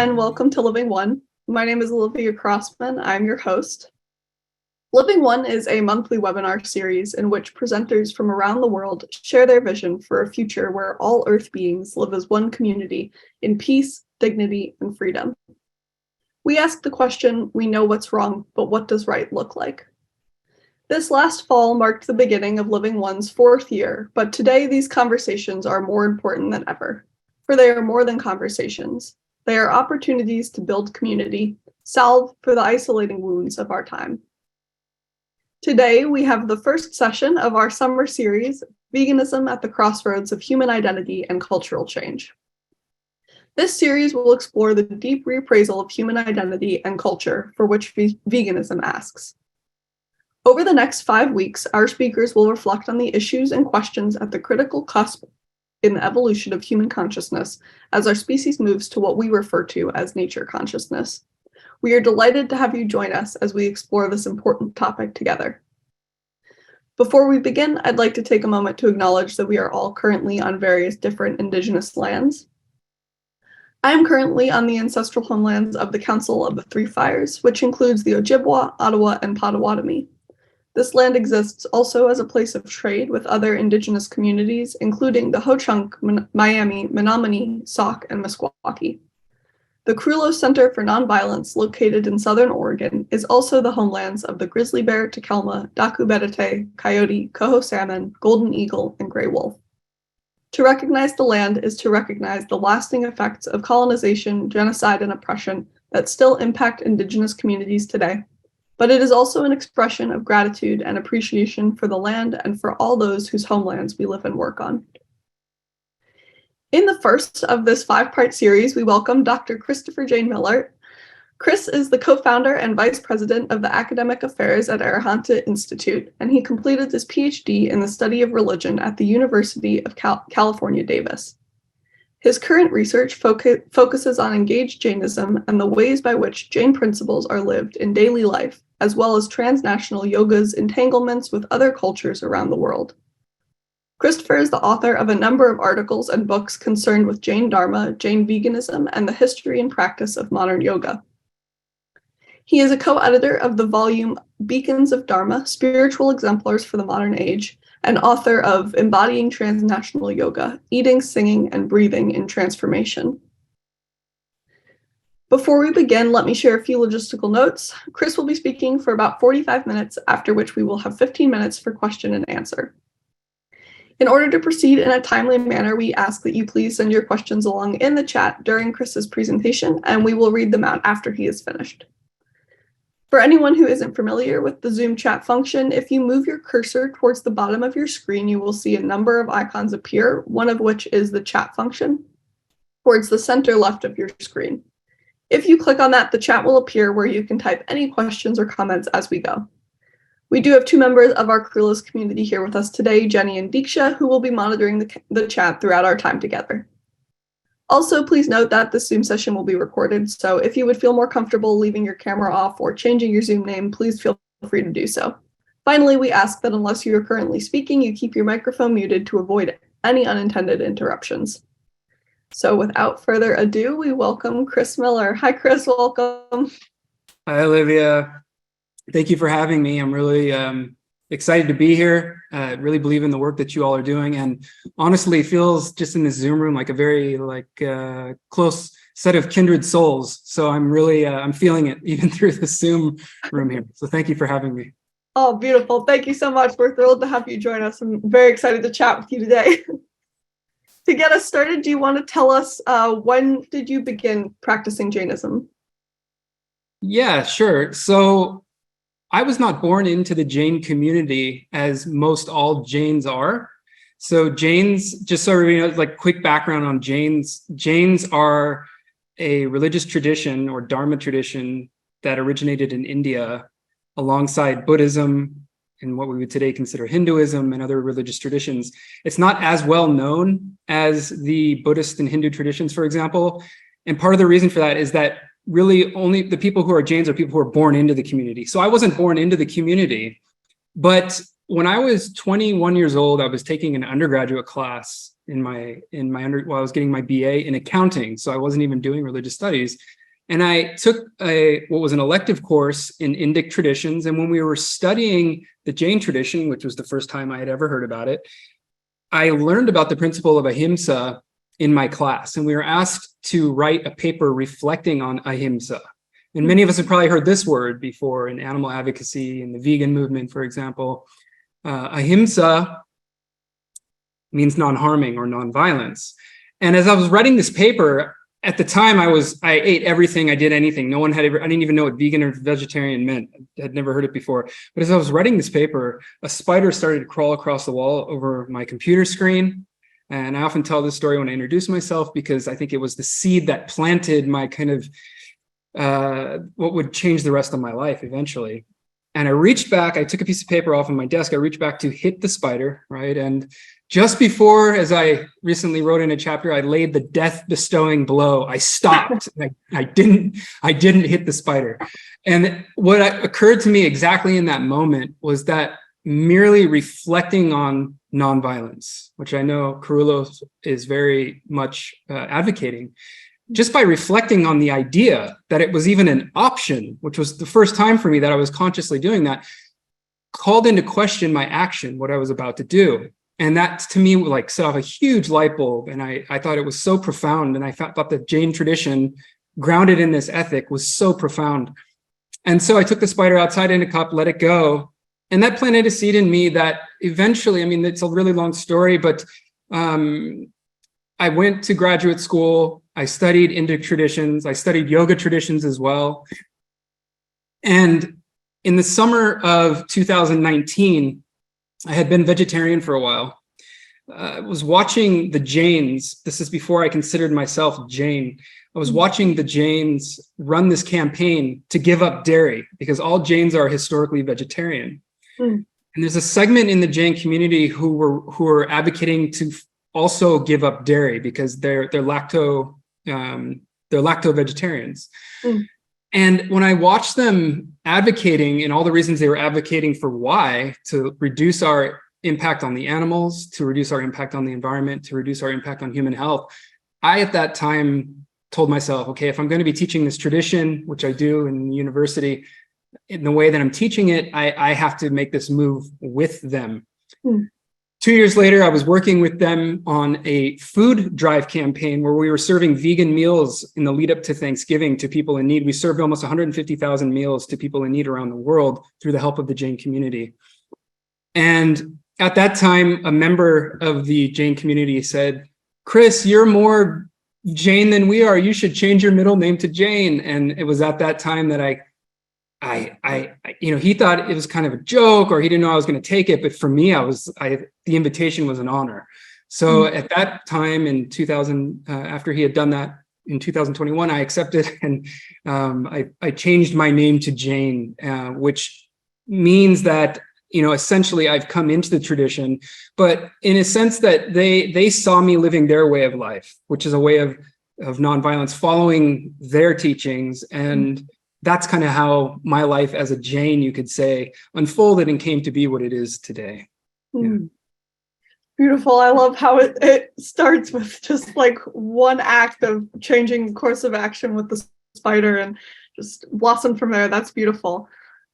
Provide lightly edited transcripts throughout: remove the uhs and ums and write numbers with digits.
and welcome to Living One. My name is Olivia Crossman. I'm your host. Living One is a monthly webinar series in which presenters from around the world share their vision for a future where all Earth beings live as one community in peace, dignity, and freedom. We ask the question, we know what's wrong, but what does right look like? This last fall marked the beginning of Living One's 4th year, but today these conversations are more important than ever, for they are more than conversations. They are opportunities to build community, salve for the isolating wounds of our time. Today, we have the first session of our summer series, Veganism at the Crossroads of Human Identity and Cultural Change. This series will explore the deep reappraisal of human identity and culture for which veganism asks. Over the next 5 weeks, our speakers will reflect on the issues and questions at the critical cusp in the evolution of human consciousness as our species moves to what we refer to as nature consciousness. We are delighted to have you join us as we explore this important topic together. Before we begin, I'd like to take a moment to acknowledge that we are all currently on various different Indigenous lands. I am currently on the ancestral homelands of the Council of the Three Fires, which includes the Ojibwa, Ottawa, and Potawatomi. This land exists also as a place of trade with other Indigenous communities, including the Ho-Chunk, Miami, Menominee, Sauk, and Meskwaki. The Krulos Center for Nonviolence, located in Southern Oregon, is also the homelands of the grizzly bear, takelma, daku bedete, coyote, coho salmon, golden eagle, and gray wolf. To recognize the land is to recognize the lasting effects of colonization, genocide, and oppression that still impact Indigenous communities today. But it is also an expression of gratitude and appreciation for the land and for all those whose homelands we live and work on. In the first of this 5-part series, we welcome Dr. Christopher Jain Miller. Chris is the co-founder and vice president of the academic affairs at Arihanta Institute, and he completed his PhD in the study of religion at the University of California, Davis. His current research focuses on engaged Jainism and the ways by which Jain principles are lived in daily life, as well as transnational yoga's entanglements with other cultures around the world. Christopher is the author of a number of articles and books concerned with Jain Dharma, Jain veganism, and the history and practice of modern yoga. He is a co-editor of the volume Beacons of Dharma, Spiritual Exemplars for the Modern Age, and author of Embodying Transnational Yoga, Eating, Singing, and Breathing in Transformation. Before we begin, let me share a few logistical notes. Chris will be speaking for about 45 minutes, after which we will have 15 minutes for question and answer. In order to proceed in a timely manner, we ask that you please send your questions along in the chat during Chris's presentation, and we will read them out after he is finished. For anyone who isn't familiar with the Zoom chat function, if you move your cursor towards the bottom of your screen, you will see a number of icons appear, one of which is the chat function, towards the center left of your screen. If you click on that, the chat will appear where you can type any questions or comments as we go. We do have 2 members of our Krulos community here with us today, Jenny and Diksha, who will be monitoring the chat throughout our time together. Also, please note that this Zoom session will be recorded, so if you would feel more comfortable leaving your camera off or changing your Zoom name, please feel free to do so. Finally, we ask that unless you are currently speaking, you keep your microphone muted to avoid any unintended interruptions. So without further ado, we welcome Chris Miller. Hi, Chris, welcome. Hi, Olivia. Thank you for having me. I'm really excited to be here. Really believe in the work that you all are doing, and honestly, it feels just in this Zoom room like a very close set of kindred souls. So I'm really I'm feeling it even through the Zoom room here. So thank you for having me. Oh, beautiful. Thank you so much. We're thrilled to have you join us. I'm very excited to chat with you today. To get us started, do you want to tell us when did you begin practicing Jainism? Yeah, sure. So I was not born into the Jain community as most all Jains are. So Jains, just so you know, like quick background on Jains. Jains are a religious tradition or Dharma tradition that originated in India alongside Buddhism and what we would today consider Hinduism and other religious traditions. It's not as well known as the Buddhist and Hindu traditions, for example. And part of the reason for that is that really only the people who are Jains are people who are born into the community. So I wasn't born into the community, but when I was 21 years old, I was taking an undergraduate class while I was getting my BA in accounting. So I wasn't even doing religious studies. And I took what was an elective course in Indic traditions. And when we were studying the Jain tradition, which was the first time I had ever heard about it, I learned about the principle of Ahimsa in my class. And we were asked to write a paper reflecting on Ahimsa. And many of us have probably heard this word before in animal advocacy and the vegan movement, for example. Ahimsa means non-harming or non-violence. And as I was writing this paper, at the time I ate everything, I did anything. I didn't even know what vegan or vegetarian meant. I had never heard it before. But as I was writing this paper, a spider started to crawl across the wall over my computer screen. And I often tell this story when I introduce myself, because I think it was the seed that planted my kind of what would change the rest of my life eventually. And I reached back, I took a piece of paper off of my desk, I reached back to hit the spider, right? And just before, as I recently wrote in a chapter, I laid the death bestowing blow, I stopped. I didn't hit the spider. And what occurred to me exactly in that moment was that merely reflecting on nonviolence, which I know Carullo is very much advocating, just by reflecting on the idea that it was even an option, which was the first time for me that I was consciously doing that, called into question my action, what I was about to do. And that to me like set off a huge light bulb. And I thought it was so profound. And I thought the Jain tradition grounded in this ethic was so profound. And so I took the spider outside in a cup, let it go. And that planted a seed in me that eventually, I mean, it's a really long story, but I went to graduate school. I studied Indic traditions. I studied yoga traditions as well. And in the summer of 2019, I had been vegetarian for a while. I was watching the Jains. This is before I considered myself Jain. I was watching the Jains run this campaign to give up dairy because all Jains are historically vegetarian. And there's a segment in the Jain community who were advocating to also give up dairy because they're lacto vegetarians. And when I watched them advocating and all the reasons they were advocating for why, to reduce our impact on the animals, to reduce our impact on the environment, to reduce our impact on human health, I at that time told myself, okay, if I'm going to be teaching this tradition, which I do in university, in the way that I'm teaching it, I have to make this move with them. 2 years later, I was working with them on a food drive campaign where we were serving vegan meals in the lead up to Thanksgiving to people in need. We served almost 150,000 meals to people in need around the world through the help of the Jain community. And at that time, a member of the Jain community said, "Chris, you're more Jain than we are. You should change your middle name to Jain." And it was at that time that he thought it was kind of a joke, or he didn't know I was going to take it. But for me, the invitation was an honor. So at that time in 2000, after he had done that in 2021, I accepted and I changed my name to Jain, which means that, essentially I've come into the tradition, but in a sense that they saw me living their way of life, which is a way of nonviolence, following their teachings. And that's kind of how my life as a Jain, you could say, unfolded and came to be what it is today. Yeah. Beautiful. I love how it starts with just like one act of changing course of action with the spider and just blossom from there. That's beautiful.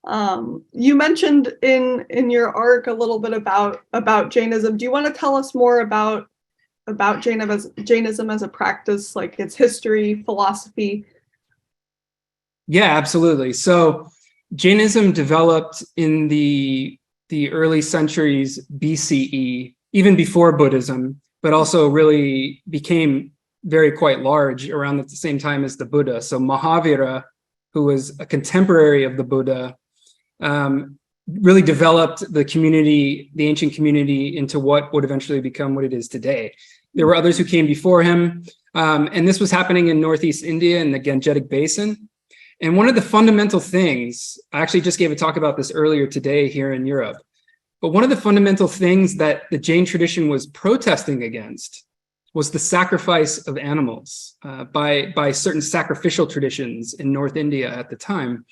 You mentioned in your arc a little bit about Jainism. Do you want to tell us more about Jainism as a practice, like its history, philosophy? Yeah, absolutely. So Jainism developed in the early centuries BCE, even before Buddhism, but also really became quite large around at the same time as the Buddha. So Mahavira, who was a contemporary of the Buddha, really developed the ancient community into what would eventually become what it is today. There were others who came before him, and this was happening in Northeast India in the Gangetic Basin. And one of the fundamental things, I actually just gave a talk about this earlier today here in Europe, but one of the fundamental things that the Jain tradition was protesting against was the sacrifice of animals by certain sacrificial traditions in North India at the time.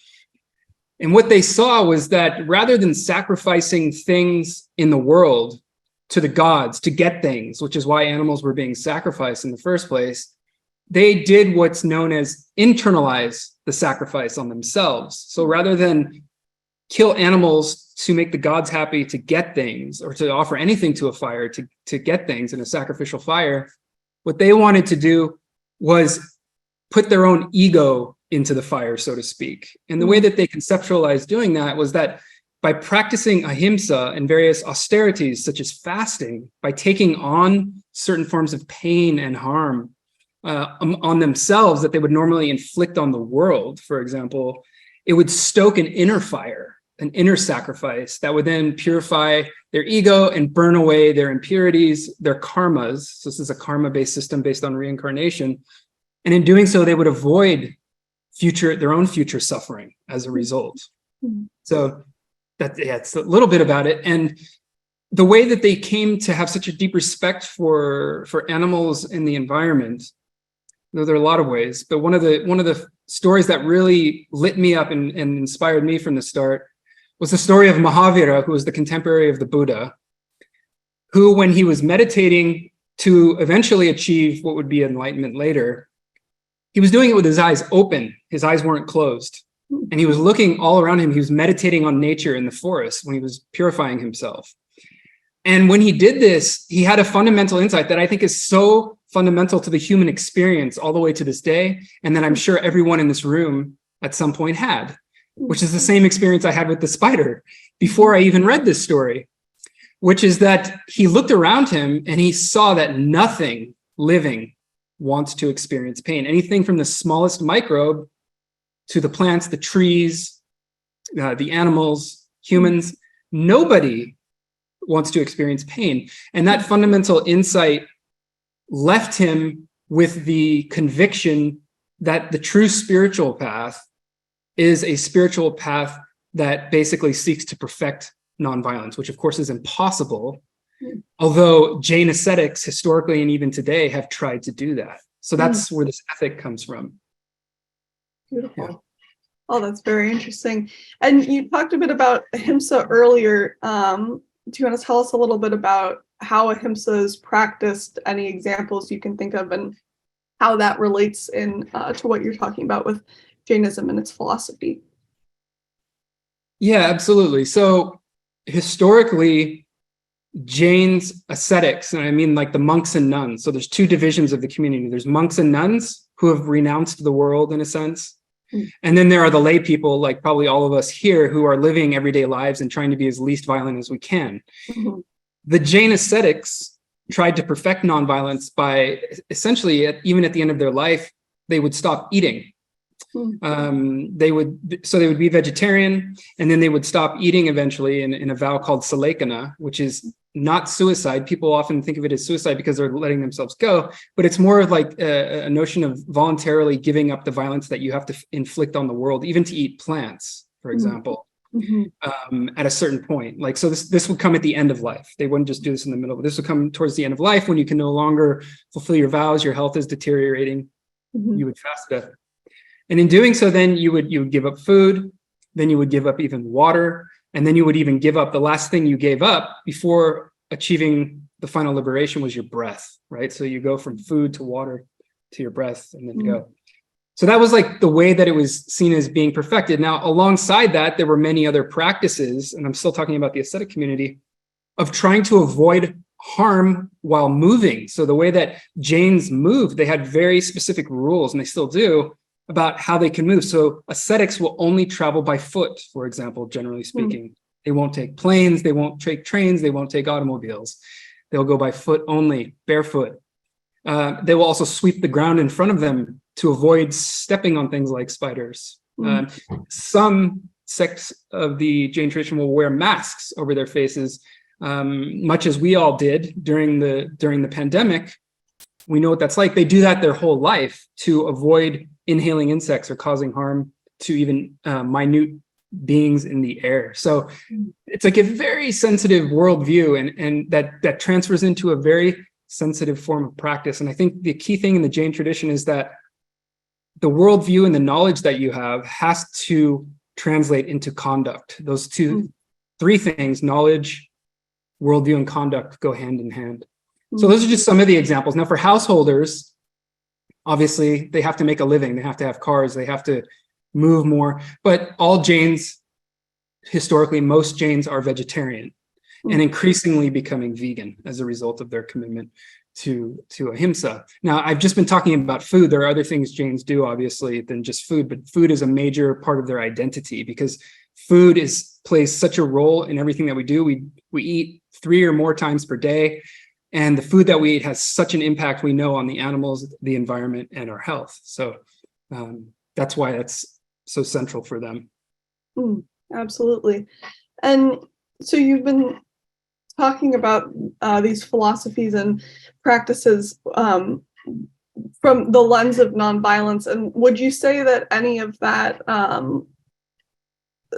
And what they saw was that rather than sacrificing things in the world to the gods to get things, which is why animals were being sacrificed in the first place, they did what's known as internalize the sacrifice on themselves. So rather than kill animals to make the gods happy to get things, or to offer anything to a fire to get things in a sacrificial fire, what they wanted to do was put their own ego into the fire, so to speak. And the way that they conceptualized doing that was that by practicing ahimsa and various austerities, such as fasting, by taking on certain forms of pain and harm on themselves that they would normally inflict on the world, for example, it would stoke an inner fire, an inner sacrifice that would then purify their ego and burn away their impurities, their karmas. So this is a karma-based system based on reincarnation. And in doing so, they would avoid their own future suffering as a result. So it's a little bit about it. And the way that they came to have such a deep respect for animals in the environment, though there are a lot of ways, but one of the stories that really lit me up and inspired me from the start was the story of Mahavira, who was the contemporary of the Buddha, who, when he was meditating to eventually achieve what would be enlightenment later, he was doing it with his eyes open. His eyes weren't closed. And he was looking all around him. He was meditating on nature in the forest when he was purifying himself. And when he did this, he had a fundamental insight that I think is so fundamental to the human experience all the way to this day, and that I'm sure everyone in this room at some point had, which is the same experience I had with the spider before I even read this story, which is that he looked around him and he saw that nothing living wants to experience pain. Anything from the smallest microbe to the plants, the trees, the animals, humans, nobody wants to experience pain. And that fundamental insight left him with the conviction that the true spiritual path is a spiritual path that basically seeks to perfect nonviolence, which of course is impossible, although Jain ascetics historically and even today have tried to do that. So that's where this ethic comes from. Beautiful. Yeah. Oh, that's very interesting. And you talked a bit about Ahimsa earlier. Do you want to tell us a little bit about how Ahimsa is practiced, any examples you can think of, and how that relates to what you're talking about with Jainism and its philosophy? Yeah, absolutely. So historically, Jain's ascetics, and I mean like the monks and nuns. So there's two divisions of the community. There's monks and nuns who have renounced the world in a sense. And then there are the lay people, like probably all of us here, who are living everyday lives and trying to be as least violent as we can. The Jain ascetics tried to perfect nonviolence by essentially, even at the end of their life, they would stop eating. They would be vegetarian, and then they would stop eating eventually in a vow called salekana, which is not suicide. People often think of it as suicide because they're letting themselves go, but it's more of like a notion of voluntarily giving up the violence that you have to inflict on the world, even to eat plants, for example, at a certain point. Like, so this would come at the end of life. They wouldn't just do this in the middle, but this would come towards the end of life when you can no longer fulfill your vows, your health is deteriorating, you would fast to death. And in doing so, then you would give up food, then you would give up even water, and then you would even give up the last thing you gave up before achieving the final liberation was your breath, right? So you go from food to water to your breath and then go. So that was like the way that it was seen as being perfected. Now, alongside that, there were many other practices, and I'm still talking about the ascetic community, of trying to avoid harm while moving. So the way that Jains moved, they had very specific rules, and they still do, about how they can move. So ascetics will only travel by foot, for example, generally speaking. They won't take planes, they won't take trains, they won't take automobiles. They'll go by foot only, barefoot. They will also sweep the ground in front of them to avoid stepping on things like spiders. Some sects of the Jain tradition will wear masks over their faces, much as we all did during the pandemic. We know what that's like. They do that their whole life to avoid inhaling insects or causing harm to even minute beings in the air. So it's like a very sensitive worldview, and that transfers into a very sensitive form of practice. And I think the key thing in the Jain tradition is that the worldview and the knowledge that you have has to translate into conduct. Those three things, knowledge, worldview and conduct go hand in hand. So those are just some of the examples. Now, for householders, obviously, they have to make a living. They have to have cars. They have to move more. But all Jains, historically, most Jains are vegetarian and increasingly becoming vegan as a result of their commitment to Ahimsa. Now, I've just been talking about food. There are other things Jains do, obviously, than just food, but food is a major part of their identity because food plays such a role in everything that we do. We eat 3 or more times per day, and the food that we eat has such an impact, we know, on the animals, the environment, and our health. So that's why that's so central for them. Absolutely. And so you've been talking about these philosophies and practices from the lens of nonviolence. And would you say that any of that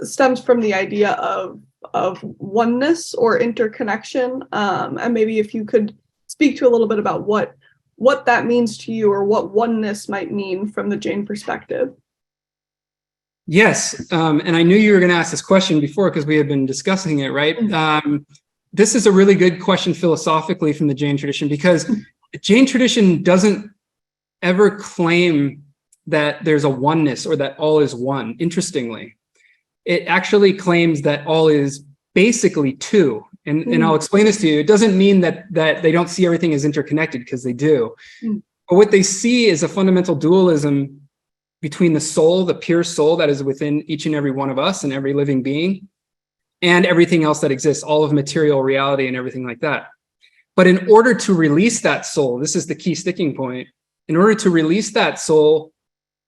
stems from the idea of oneness or interconnection? And maybe if you could speak to a little bit about what that means to you, or what oneness might mean from the Jain perspective. Yes, and I knew you were going to ask this question before because we had been discussing it, right? This is a really good question philosophically from the Jain tradition, because the Jain tradition doesn't ever claim that there's a oneness or that all is one. Interestingly, it actually claims that all is basically two. And I'll explain this to you. It doesn't mean that they don't see everything as interconnected, because they do. But what they see is a fundamental dualism between the soul, the pure soul that is within each and every one of us and every living being, and everything else that exists, all of material reality and everything like that. But in order to release that soul, this is the key sticking point, in order to release that soul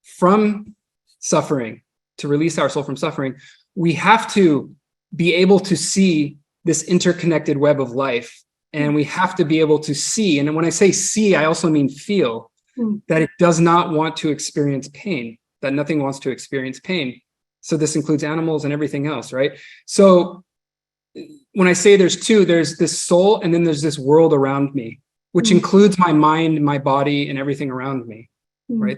from suffering, to release our soul from suffering, we have to be able to see this interconnected web of life. And we have to be able to see, and when I say see, I also mean feel, that it does not want to experience pain, that nothing wants to experience pain. So this includes animals and everything else, right? So when I say there's two, there's this soul, and then there's this world around me, which includes my mind, my body, and everything around me, right?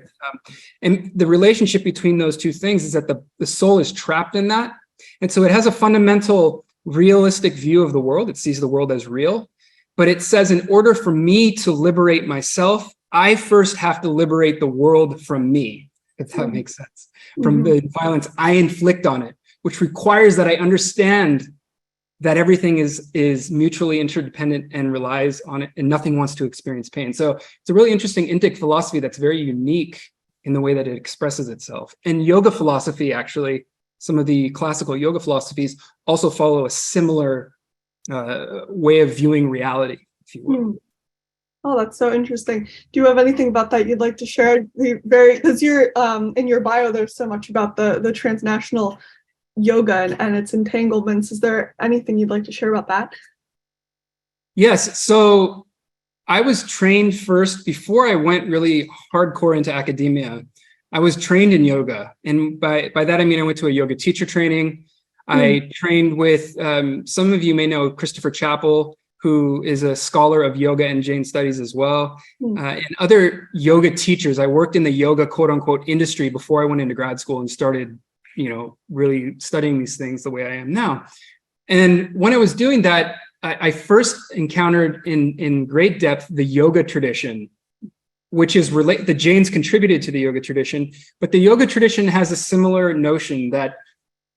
And the relationship between those two things is that the soul is trapped in that. And so it has a fundamental realistic view of the world. It sees the world as real, but it says, in order for me to liberate myself, I first have to liberate the world from me, if that makes sense, from the violence I inflict on it, which requires that I understand that everything is mutually interdependent and relies on it, and nothing wants to experience pain. So it's a really interesting Indic philosophy that's very unique in the way that it expresses itself. And yoga philosophy, actually, some of the classical yoga philosophies also follow a similar way of viewing reality, if you will. Oh, that's so interesting. Do you have anything about that you'd like to share? Because you're in your bio, there's so much about the transnational yoga and its entanglements. Is there anything you'd like to share about that? Yes. So I was trained first, before I went really hardcore into academia, I was trained in yoga. And by that, I mean, I went to a yoga teacher training. I trained with, some of you may know Christopher Chappell, who is a scholar of yoga and Jain studies as well, and other yoga teachers. I worked in the yoga, quote unquote, industry before I went into grad school and started, really studying these things the way I am now. And when I was doing that, I first encountered in great depth the yoga tradition, which is the Jains contributed to the yoga tradition, but the yoga tradition has a similar notion that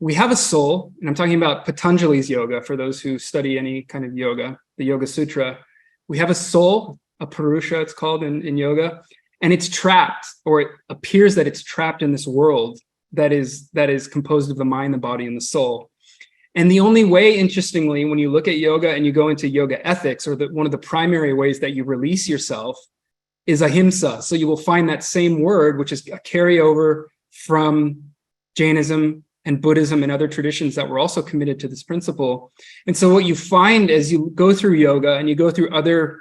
we have a soul, and I'm talking about Patanjali's yoga for those who study any kind of yoga, the Yoga Sutra. We have a soul, a Purusha it's called in yoga, and it's trapped, or it appears that it's trapped in this world that is composed of the mind, the body, and the soul. And the only way, interestingly, when you look at yoga and you go into yoga ethics, or one of the primary ways that you release yourself, is ahimsa. So you will find that same word, which is a carryover from Jainism and Buddhism and other traditions that were also committed to this principle. And so what you find as you go through yoga and you go through other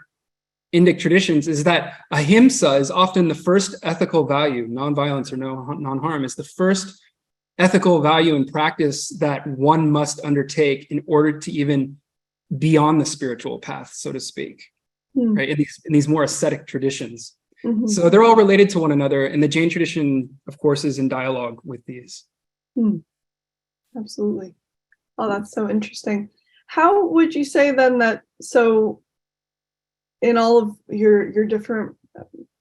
Indic traditions is that ahimsa is often the first ethical value. Nonviolence or non-harm is the first ethical value and practice that one must undertake in order to even be on the spiritual path, so to speak, right? In these more ascetic traditions. So they're all related to one another. And the Jain tradition, of course, is in dialogue with these. Absolutely. Oh, that's so interesting. How would you say then that, so in all of your different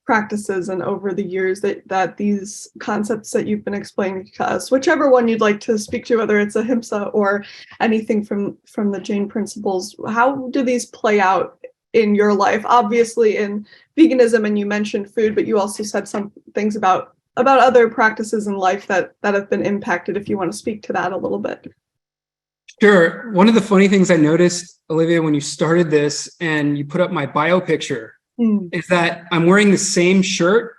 practices and over the years that these concepts that you've been explaining to us, whichever one you'd like to speak to, whether it's Ahimsa or anything from the Jain principles, how do these play out in your life? Obviously in veganism, and you mentioned food, but you also said some things about other practices in life that have been impacted, if you want to speak to that a little bit. Sure. One of the funny things I noticed, Olivia, when you started this and you put up my bio picture, is that I'm wearing the same shirt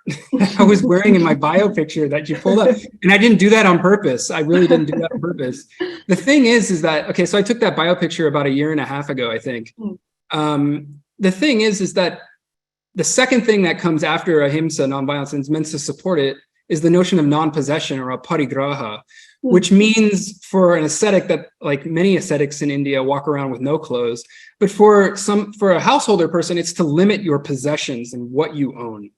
I was wearing in my bio picture that you pulled up. And I didn't do that on purpose. I really didn't do that on purpose. The thing is that, okay, so I took that bio picture about 1.5 years ago, I think. The thing is that the second thing that comes after Ahimsa, nonviolence, and is meant to support it, is the notion of non-possession, or aparigraha, which means for an ascetic that, like many ascetics in India, walk around with no clothes. But for a householder person, it's to limit your possessions and what you own.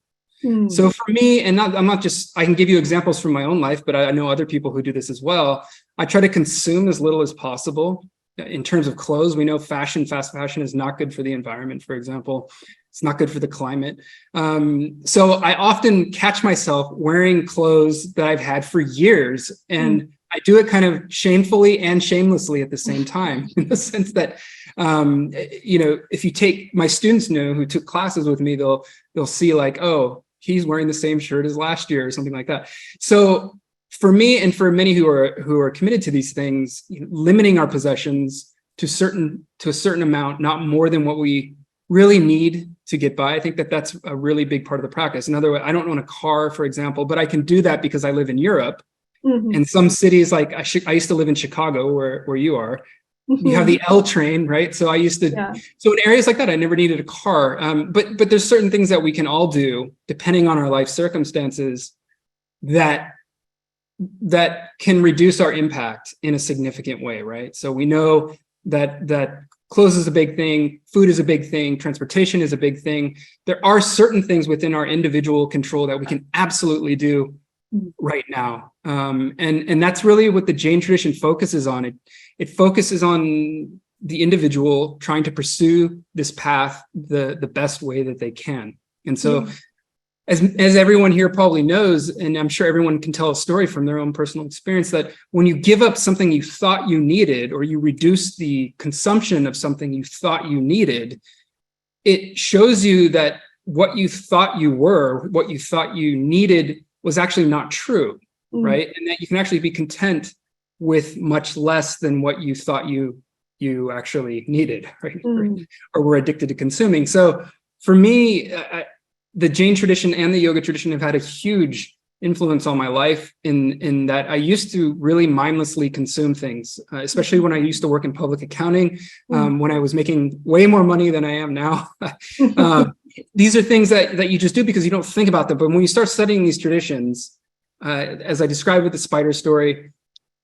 So for me, and I'm not just, I can give you examples from my own life, but I know other people who do this as well. I try to consume as little as possible. In terms of clothes, we know fast fashion is not good for the environment, for example. It's not good for the climate. So I often catch myself wearing clothes that I've had for years, and I do it kind of shamefully and shamelessly at the same time, in the sense that, if you take my students who took classes with me, they'll see like, oh, he's wearing the same shirt as last year or something like that. So for me, and for many who are committed to these things, limiting our possessions to a certain amount, not more than what we really need to get by. I think that's a really big part of the practice. In other words, I don't own a car, for example, but I can do that because I live in Europe. And some cities, like I used to live in Chicago, where you are. You have the L train, right? So I used to. So in areas like that, I never needed a car. But there's certain things that we can all do, depending on our life circumstances, that can reduce our impact in a significant way, right? So we know that clothes is a big thing, food is a big thing, transportation is a big thing. There are certain things within our individual control that we can absolutely do right now. And that's really what the Jain tradition focuses on. It focuses on the individual trying to pursue this path the best way that they can. And so as everyone here probably knows, and I'm sure everyone can tell a story from their own personal experience, that when you give up something you thought you needed, or you reduce the consumption of something you thought you needed, it shows you that what you thought you were, what you thought you needed, was actually not true, right? And that you can actually be content with much less than what you thought you actually needed, right? Or were addicted to consuming. So for me, the Jain tradition and the yoga tradition have had a huge influence on my life in that I used to really mindlessly consume things, especially when I used to work in public accounting, when I was making way more money than I am now. These are things that you just do because you don't think about them. But when you start studying these traditions, as I described with the spider story,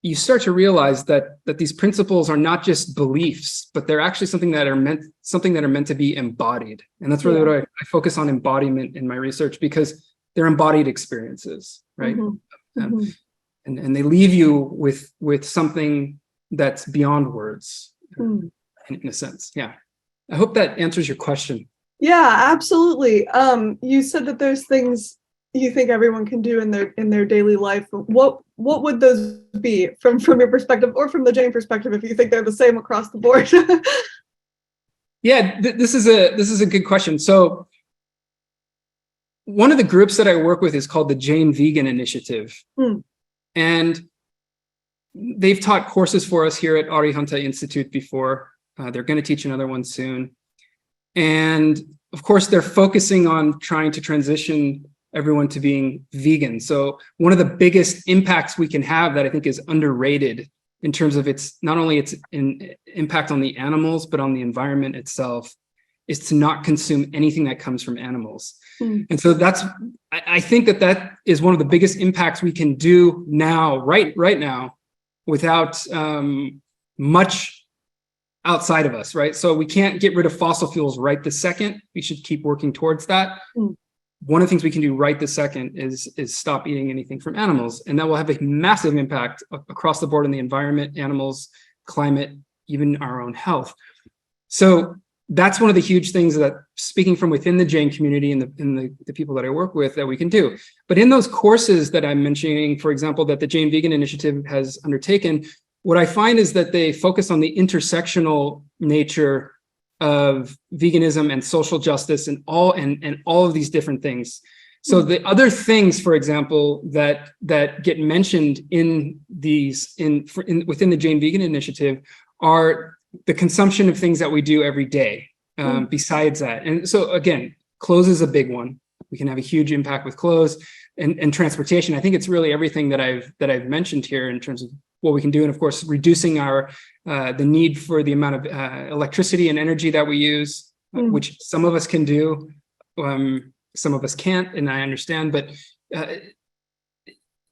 you start to realize that these principles are not just beliefs, but they're actually something that are meant to be embodied. And that's really what I focus on, embodiment, in my research, because they're embodied experiences, right? And they leave you with something that's beyond words, in a sense. Yeah. I hope that answers your question. Yeah, absolutely. You said that there's things you think everyone can do in their daily life. What would those be from your perspective, or from the Jain perspective, if you think they're the same across the board? Yeah, this is a good question. So one of the groups that I work with is called the Jain Vegan Initiative. And they've taught courses for us here at Arihanta Institute before. They're going to teach another one soon. And of course, they're focusing on trying to transition everyone to being vegan. So one of the biggest impacts we can have that I think is underrated in terms of not only its impact on the animals, but on the environment itself, is to not consume anything that comes from animals. And so I think that is one of the biggest impacts we can do now, right now, without much outside of us, right? So we can't get rid of fossil fuels right this second. We should keep working towards that. One of the things we can do right this second is stop eating anything from animals. And that will have a massive impact across the board on the environment, animals, climate, even our own health. So that's one of the huge things that, speaking from within the Jain community and the people that I work with, that we can do. But in those courses that I'm mentioning, for example, that the Jain Vegan Initiative has undertaken, what I find is that they focus on the intersectional nature of veganism and social justice and all of these different things. So the other things, for example, that get mentioned in these within the Jain Vegan Initiative are the consumption of things that we do every day. Besides that, and so again, clothes is a big one. We can have a huge impact with clothes and transportation. I think it's really everything that I've mentioned here in terms of what we can do, and of course, reducing our the need for the amount of electricity and energy that we use, which some of us can do, some of us can't, and I understand. But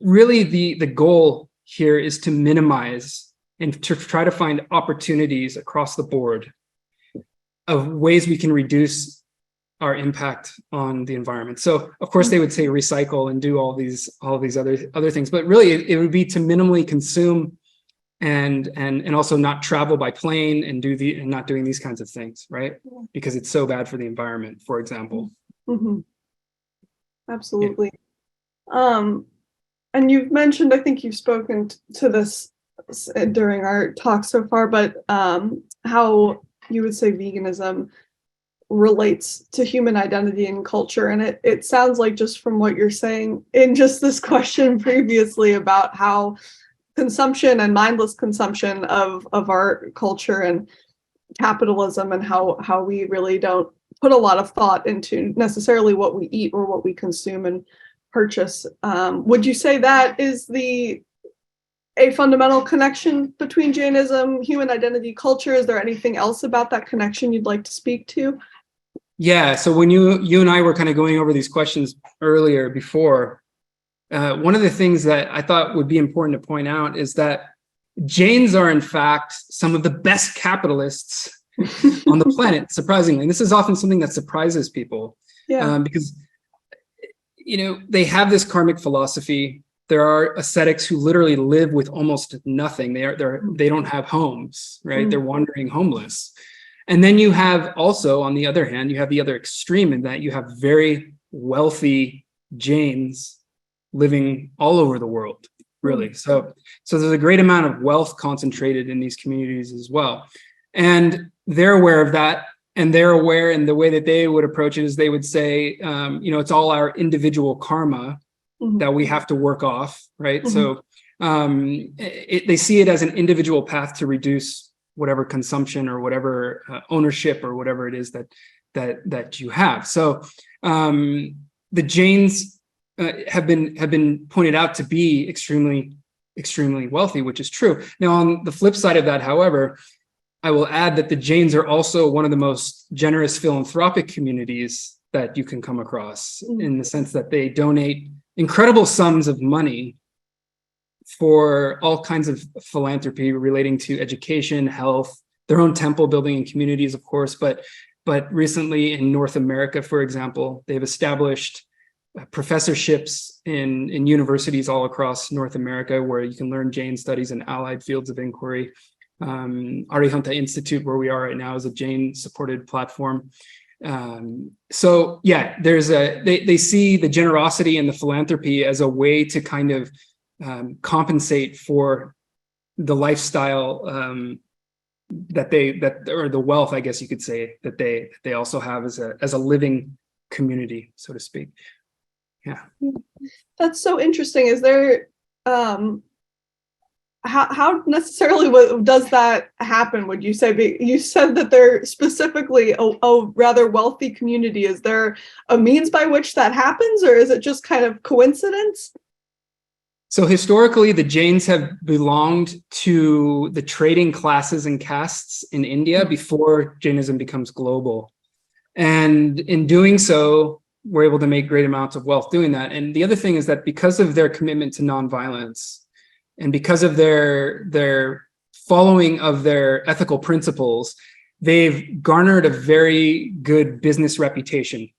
really, the goal here is to minimize and to try to find opportunities across the board of ways we can reduce our impact on the environment. So of course they would say recycle and do all these other things, but really it would be to minimally consume and also not travel by plane and not doing these kinds of things, right? Because it's so bad for the environment, for example. Mm-hmm. Absolutely. Yeah. And you've mentioned, I think you've spoken to this during our talk so far, but how you would say veganism relates to human identity and culture. And it sounds like, just from what you're saying in just this question previously, about how consumption and mindless consumption of our culture and capitalism, and how we really don't put a lot of thought into necessarily what we eat or what we consume and purchase. Would you say that is a fundamental connection between Jainism, human identity, culture? Is there anything else about that connection you'd like to speak to? Yeah, so when you and I were kind of going over these questions earlier before, one of the things that I thought would be important to point out is that Jains are in fact some of the best capitalists on the planet, surprisingly. And this is often something that surprises people, because they have this karmic philosophy. There are ascetics who literally live with almost nothing. They don't have homes, right? They're wandering homeless. And then you have also, on the other hand, you have the other extreme, in that you have very wealthy Jains living all over the world, really. So there's a great amount of wealth concentrated in these communities as well. And they're aware of that. And they're aware, and the way that they would approach it is they would say, it's all our individual karma that we have to work off, right? So they see it as an individual path to reduce whatever consumption or whatever ownership or whatever it is that you have. So the Jains have been pointed out to be extremely wealthy, which is true. Now, on the flip side of that, however, I will add that the Jains are also one of the most generous philanthropic communities that you can come across, in the sense that they donate incredible sums of money for all kinds of philanthropy relating to education, health, their own temple building and communities, of course. But recently in North America, for example, they've established professorships in universities all across North America, where you can learn Jain studies in allied fields of inquiry. Arihanta Institute, where we are right now, is a Jain supported platform. So yeah, they see the generosity and the philanthropy as a way to kind of compensate for the lifestyle or the wealth, I guess you could say, that they also have as a living community, so to speak. Yeah, that's so interesting. Is there how necessarily does that happen, would you say? You said that they're specifically a rather wealthy community. Is there a means by which that happens, or is it just kind of coincidence? So historically, the Jains have belonged to the trading classes and castes in India before Jainism becomes global. And in doing so, we're able to make great amounts of wealth doing that. And the other thing is that because of their commitment to nonviolence, and because of their following of their ethical principles, they've garnered a very good business reputation,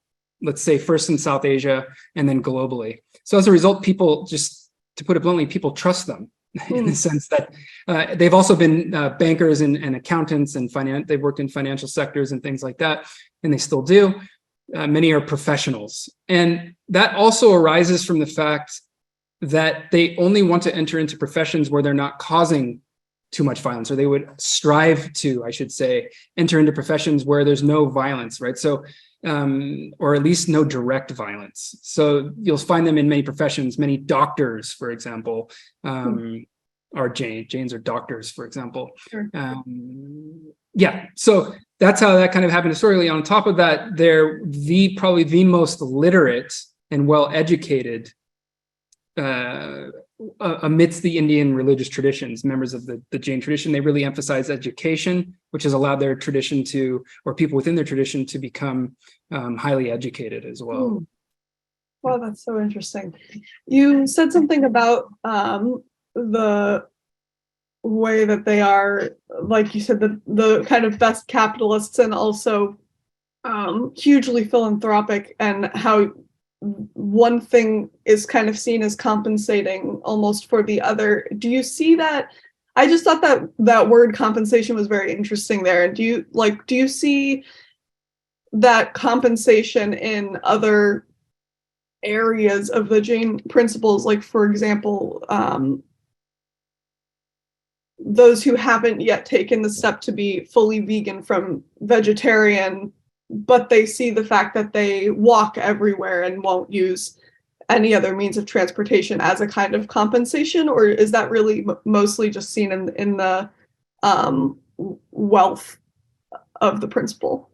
let's say first in South Asia and then globally. So as a result, people, just to put it bluntly, people trust them. in the sense that they've also been bankers and accountants and they've worked in financial sectors and things like that, and they still do. Many are professionals. And that also arises from the fact that they only want to enter into professions where they're not causing too much violence, or they would strive to, I should say, enter into professions where there's no violence, right? So, or at least no direct violence. So you'll find them in many professions. Many doctors, for example, are Jains. Jains are doctors, for example. Sure. Yeah, so that's how that kind of happened historically. On top of that, they're probably the most literate and well-educated amidst the Indian religious traditions. Members of the Jain tradition, they really emphasize education, which has allowed their tradition to, or people within their tradition, to become highly educated as well. Wow, that's so interesting. You said something about the way that they are, like you said, the kind of best capitalists, and also hugely philanthropic, and how one thing is kind of seen as compensating almost for the other. Do you see that? I just thought that word compensation was very interesting there. And do you see that compensation in other areas of the Jain principles? Like, for example, those who haven't yet taken the step to be fully vegan from vegetarian, but they see the fact that they walk everywhere and won't use any other means of transportation as a kind of compensation? Or is that really mostly just seen in the wealth of the principle?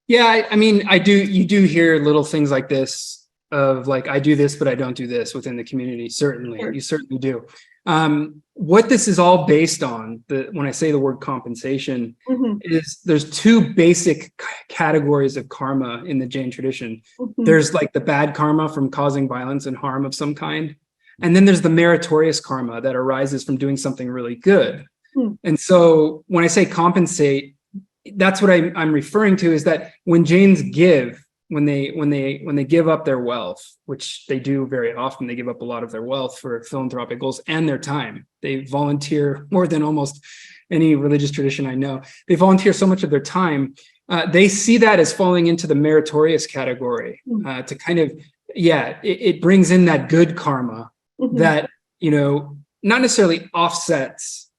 Yeah, I mean, you do hear little things like this of like, I do this, but I don't do this within the community. Certainly, sure. You certainly do. What this is all based on, when I say the word compensation, is there's two basic categories of karma in the Jain tradition. There's like the bad karma from causing violence and harm of some kind. And then there's the meritorious karma that arises from doing something really good. And so when I say compensate, that's what I'm referring to, is that when Jains give, when they give up their wealth, which they do very often, they give up a lot of their wealth for philanthropic goals and their time. They volunteer more than almost any religious tradition I know. They volunteer so much of their time. They see that as falling into the meritorious category, to kind of, it brings in that good karma that, not necessarily offsets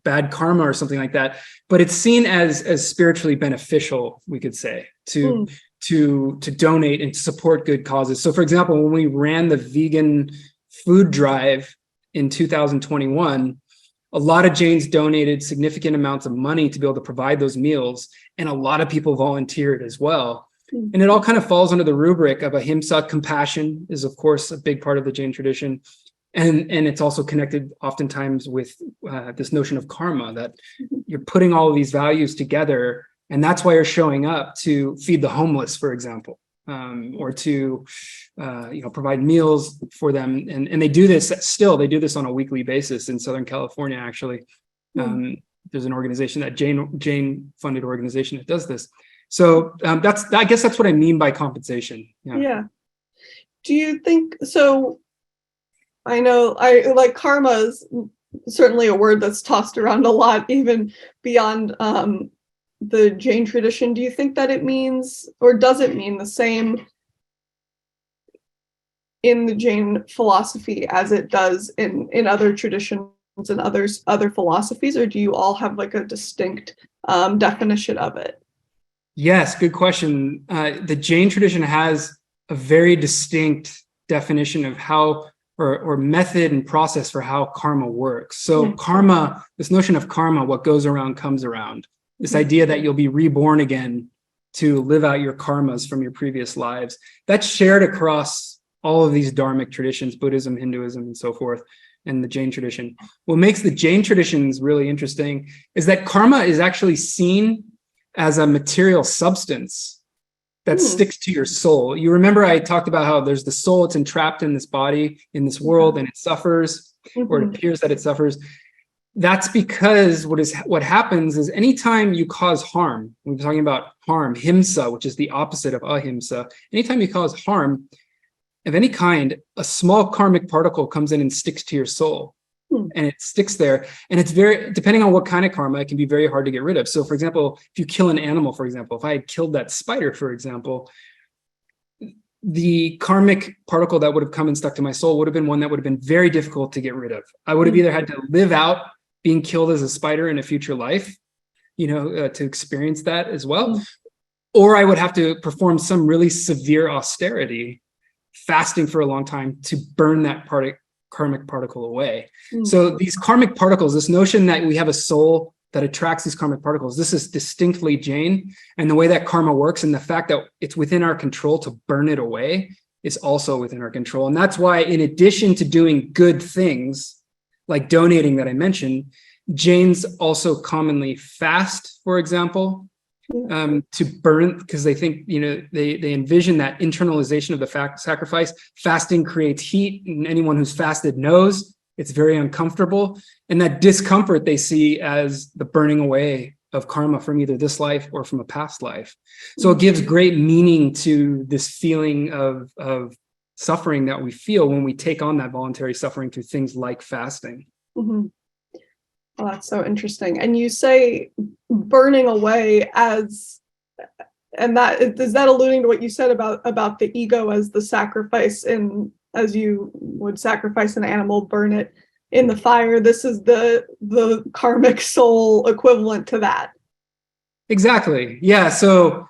bad karma or something like that, but it's seen as spiritually beneficial, we could say, to donate and to support good causes. So for example, when we ran the vegan food drive in 2021, a lot of Jains donated significant amounts of money to be able to provide those meals, and a lot of people volunteered as well. And it all kind of falls under the rubric of Ahimsa. Compassion is, of course, a big part of the Jain tradition. And it's also connected oftentimes with this notion of karma, that you're putting all of these values together, and that's why you're showing up to feed the homeless, for example, or to provide meals for them. And they do this on a weekly basis in Southern California, actually. There's an organization, that Jain funded organization, that does this. So I guess that's what I mean by compensation. Yeah. Do you think so? I know karma is certainly a word that's tossed around a lot, even beyond the Jain tradition. Do you think that it means, or does it mean the same in the Jain philosophy as it does in other traditions and other philosophies, or do you all have like a distinct definition of it? Yes, good question. The Jain tradition has a very distinct definition of how, or method and process for how karma works. So karma, this notion of karma, what goes around comes around. This idea that you'll be reborn again to live out your karmas from your previous lives, that's shared across all of these dharmic traditions, Buddhism, Hinduism, and so forth, and the Jain tradition. What makes the Jain traditions really interesting is that karma is actually seen as a material substance that sticks to your soul. You remember I talked about how there's the soul, it's entrapped in this body, in this world, and it suffers, or it appears that it suffers. That's because what happens is anytime you cause harm, we're talking about harm, himsa, which is the opposite of ahimsa. Anytime you cause harm of any kind, a small karmic particle comes in and sticks to your soul. and it sticks there. And it's very, depending on what kind of karma, it can be very hard to get rid of. So for example, if you kill an animal, for example, if I had killed that spider, for example, the karmic particle that would have come and stuck to my soul would have been one that would have been very difficult to get rid of. I would have either had to live out being killed as a spider in a future life, to experience that as well, or I would have to perform some really severe austerity, fasting for a long time to burn that karmic particle away. So these karmic particles, this notion that we have a soul that attracts these karmic particles, this is distinctly Jain, and the way that karma works and the fact that it's within our control to burn it away is also within our control. And that's why, in addition to doing good things like donating that I mentioned, Jains also commonly fast, for example, to burn, because they think, they envision that internalization of the sacrifice. Fasting creates heat, and anyone who's fasted knows it's very uncomfortable. And that discomfort they see as the burning away of karma from either this life or from a past life. So it gives great meaning to this feeling of suffering that we feel when we take on that voluntary suffering through things like fasting. Well, that's so interesting. And you say burning away is that alluding to what you said about the ego as the sacrifice, and as you would sacrifice an animal, burn it in the fire? This is the karmic soul equivalent to that. Exactly. Yeah. So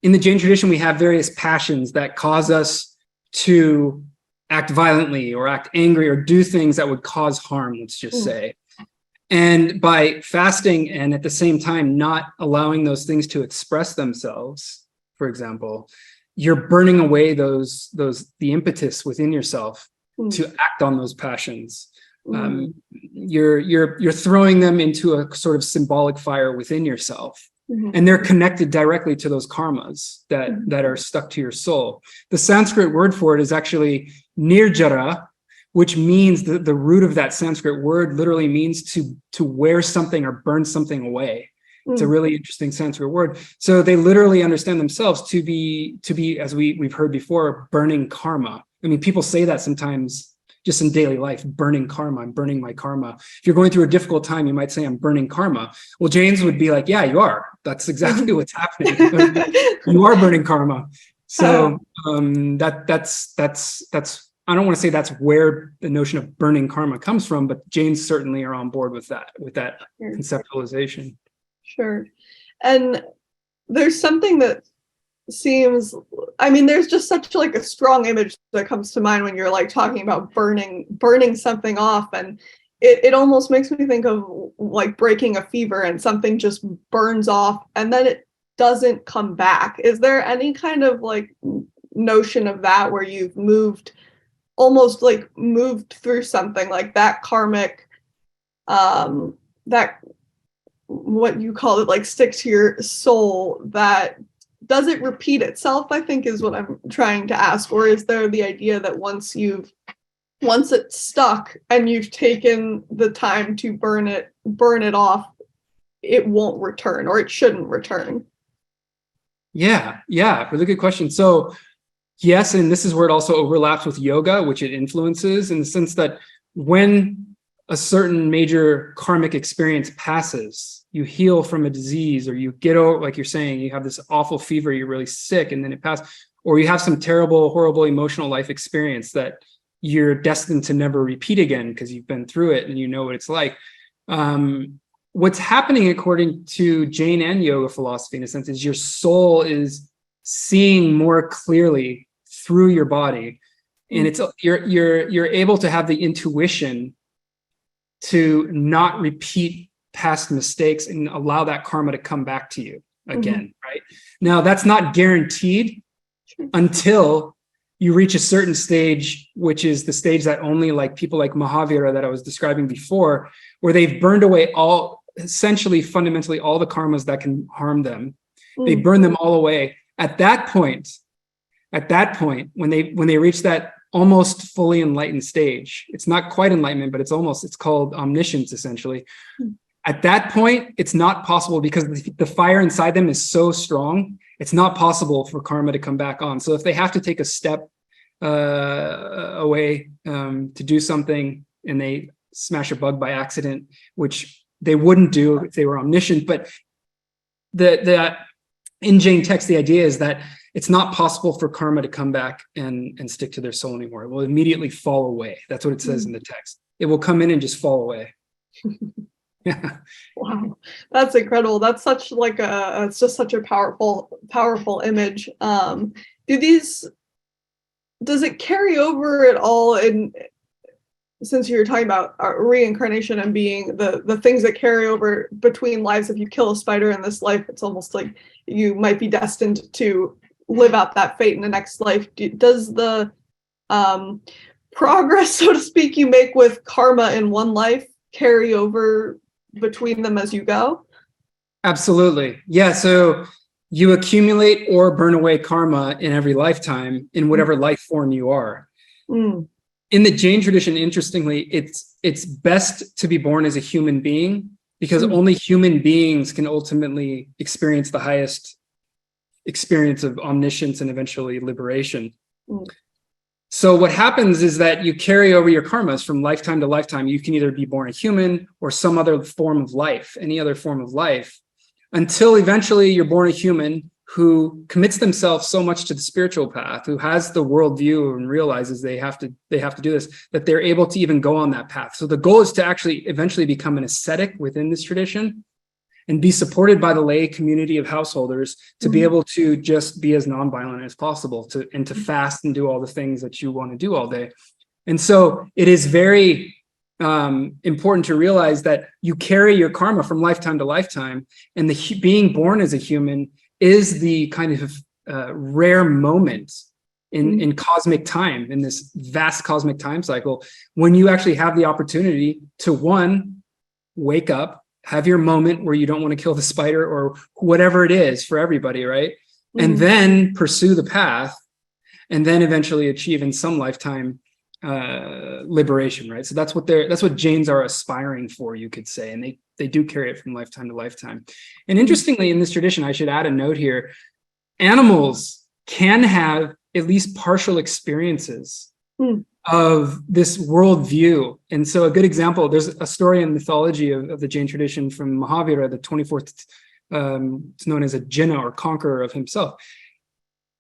in the Jain tradition, we have various passions that cause us to act violently or act angry or do things that would cause harm, let's just say. And by fasting and at the same time not allowing those things to express themselves, for example, you're burning away the impetus within yourself to act on those passions. You're throwing them into a sort of symbolic fire within yourself. And they're connected directly to those karmas that are stuck to your soul. The Sanskrit word for it is actually nirjara, which means the root of that Sanskrit word literally means to wear something or burn something away. It's a really interesting Sanskrit word. So they literally understand themselves to be, as we've heard before, burning karma. I mean, people say that sometimes just in daily life, burning karma, I'm burning my karma. If you're going through a difficult time, you might say, I'm burning karma. Well, Jains would be like, yeah, you are. That's exactly what's happening. You are burning karma. So that's I don't want to say that's where the notion of burning karma comes from, but Jains certainly are on board with that conceptualization. Sure. And there's something that seems, there's just such like a strong image that comes to mind when you're like talking about burning something off, and it almost makes me think of like breaking a fever and something just burns off and then it doesn't come back. Is there any kind of like notion of that where you've moved through something like that karmic, that what you call it, like stick to your soul, that does it repeat itself, I think is what I'm trying to ask? Or is there the idea that once it's stuck and you've taken the time to burn it off, it won't return, or it shouldn't return? Yeah, really good question. So yes, and this is where it also overlaps with yoga, which it influences, in the sense that when a certain major karmic experience passes, you heal from a disease, or you get over, like you're saying, you have this awful fever, you're really sick, and then it passes, or you have some terrible, horrible emotional life experience that you're destined to never repeat again because you've been through it and you know what it's like. What's happening, according to Jain and yoga philosophy, in a sense, is your soul is seeing more clearly through your body, and it's you're able to have the intuition to not repeat past mistakes and allow that karma to come back to you again. Right now, that's not guaranteed until you reach a certain stage, which is the stage that only like people like Mahavira that I was describing before, where they've burned away fundamentally all the karmas that can harm them. They burn them all away. At that point, when they reach that almost fully enlightened stage, it's not quite enlightenment, but it's called omniscience, essentially. At that point, it's not possible, because the fire inside them is so strong, it's not possible for karma to come back on. So if they have to take a step away to do something, and they smash a bug by accident, which they wouldn't do if they were omniscient. But the in Jain text, the idea is that it's not possible for karma to come back and stick to their soul anymore. It will immediately fall away. That's what it says in the text. It will come in and just fall away. Yeah. Wow, that's incredible. That's such like it's just such a powerful image. Does it carry over at all since you're talking about reincarnation and being the things that carry over between lives? If you kill a spider in this life, it's almost like you might be destined to live out that fate in the next life. Does the progress, so to speak, you make with karma in one life carry over between them as you go? Absolutely. Yeah. So you accumulate or burn away karma in every lifetime in whatever life form you are. Mm. In the Jain tradition, interestingly, it's best to be born as a human being because only human beings can ultimately experience the highest experience of omniscience and eventually liberation. Mm. So what happens is that you carry over your karmas from lifetime to lifetime. You can either be born a human or some other form of life, any other form of life, until eventually you're born a human who commits themselves so much to the spiritual path, who has the worldview and realizes they have to do this, that they're able to even go on that path. So the goal is to actually eventually become an ascetic within this tradition and be supported by the lay community of householders to be able to just be as nonviolent as possible, to fast and do all the things that you want to do all day. And so it is very important to realize that you carry your karma from lifetime to lifetime, and being born as a human is the kind of rare moment in cosmic time, in this vast cosmic time cycle, when you actually have the opportunity to, one, wake up, have your moment where you don't want to kill the spider or whatever it is for everybody, right? And then pursue the path, and then eventually achieve in some lifetime liberation, right? So that's what Jains are aspiring for, you could say, and they do carry it from lifetime to lifetime. And interestingly, in this tradition, I should add a note here: animals can have at least partial experiences of this worldview. And so a good example, there's a story in mythology of the Jain tradition from Mahavira, the 24th, it's known as a Jinnah or conqueror of himself.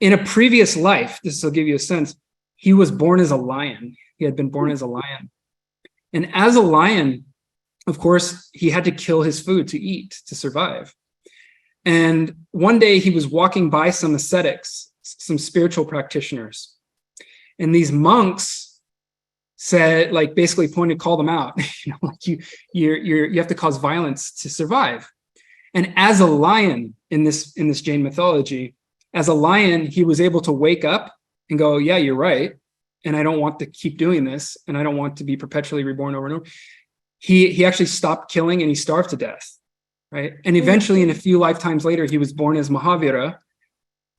In a previous life, this will give you a sense, he was born as a lion. He had been born as a lion. And as a lion, of course, he had to kill his food to eat, to survive. And one day he was walking by some ascetics, some spiritual practitioners. And these monks said, like, basically called them out, like you have to cause violence to survive. And as a lion in this Jain mythology, as a lion, he was able to wake up and go, yeah, you're right. And I don't want to keep doing this. And I don't want to be perpetually reborn over and over. He actually stopped killing and he starved to death, right? And eventually, in a few lifetimes later, he was born as Mahavira.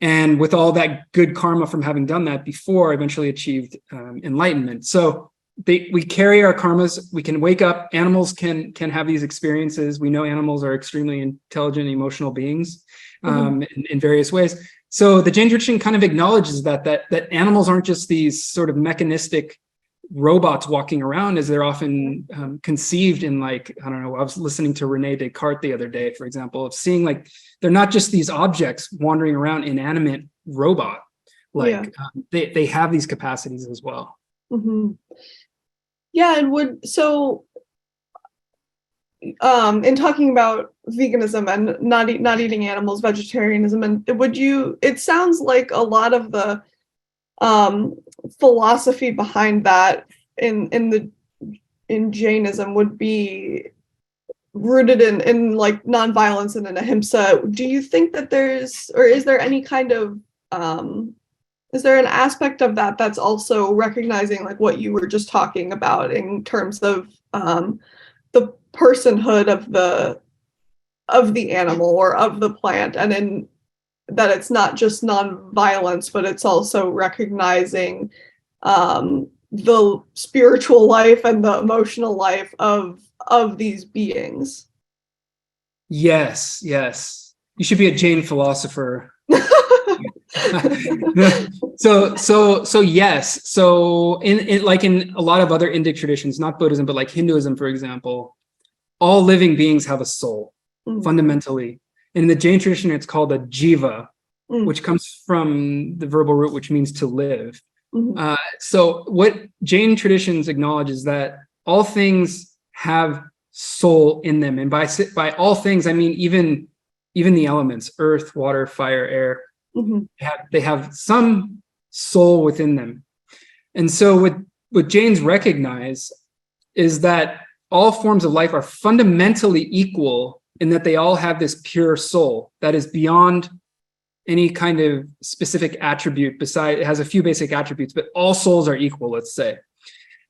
And with all that good karma from having done that before, eventually achieved enlightenment. So we carry our karmas. We can wake up. Animals can have these experiences. We know animals are extremely intelligent, emotional beings in various ways. So the Jain tradition kind of acknowledges that animals aren't just these sort of mechanistic robots walking around as they're often conceived in, like, I don't know, I was listening to Rene Descartes the other day, for example, of seeing like they're not just these objects wandering around, inanimate robot, like they have these capacities as well. Yeah, and in talking about veganism and not eating animals, vegetarianism, and it sounds like a lot of the philosophy behind that in Jainism would be rooted in like nonviolence and in ahimsa. Do you think that is there any kind of is there an aspect of that that's also recognizing like what you were just talking about in terms of the personhood of the animal or of the plant, and in that it's not just nonviolence, but it's also recognizing the spiritual life and the emotional life of these beings? Yes. You should be a Jain philosopher. So yes. So in like in a lot of other Indic traditions, not Buddhism, but like Hinduism, for example, all living beings have a soul fundamentally. In the Jain tradition, it's called a jiva, which comes from the verbal root, which means to live. So what Jain traditions acknowledge is that all things have soul in them, and by all things, I mean even the elements: earth, water, fire, air. They have some soul within them. And so what Jains recognize is that all forms of life are fundamentally equal in that they all have this pure soul that is beyond any kind of specific attribute. Beside, it has a few basic attributes, but all souls are equal, let's say.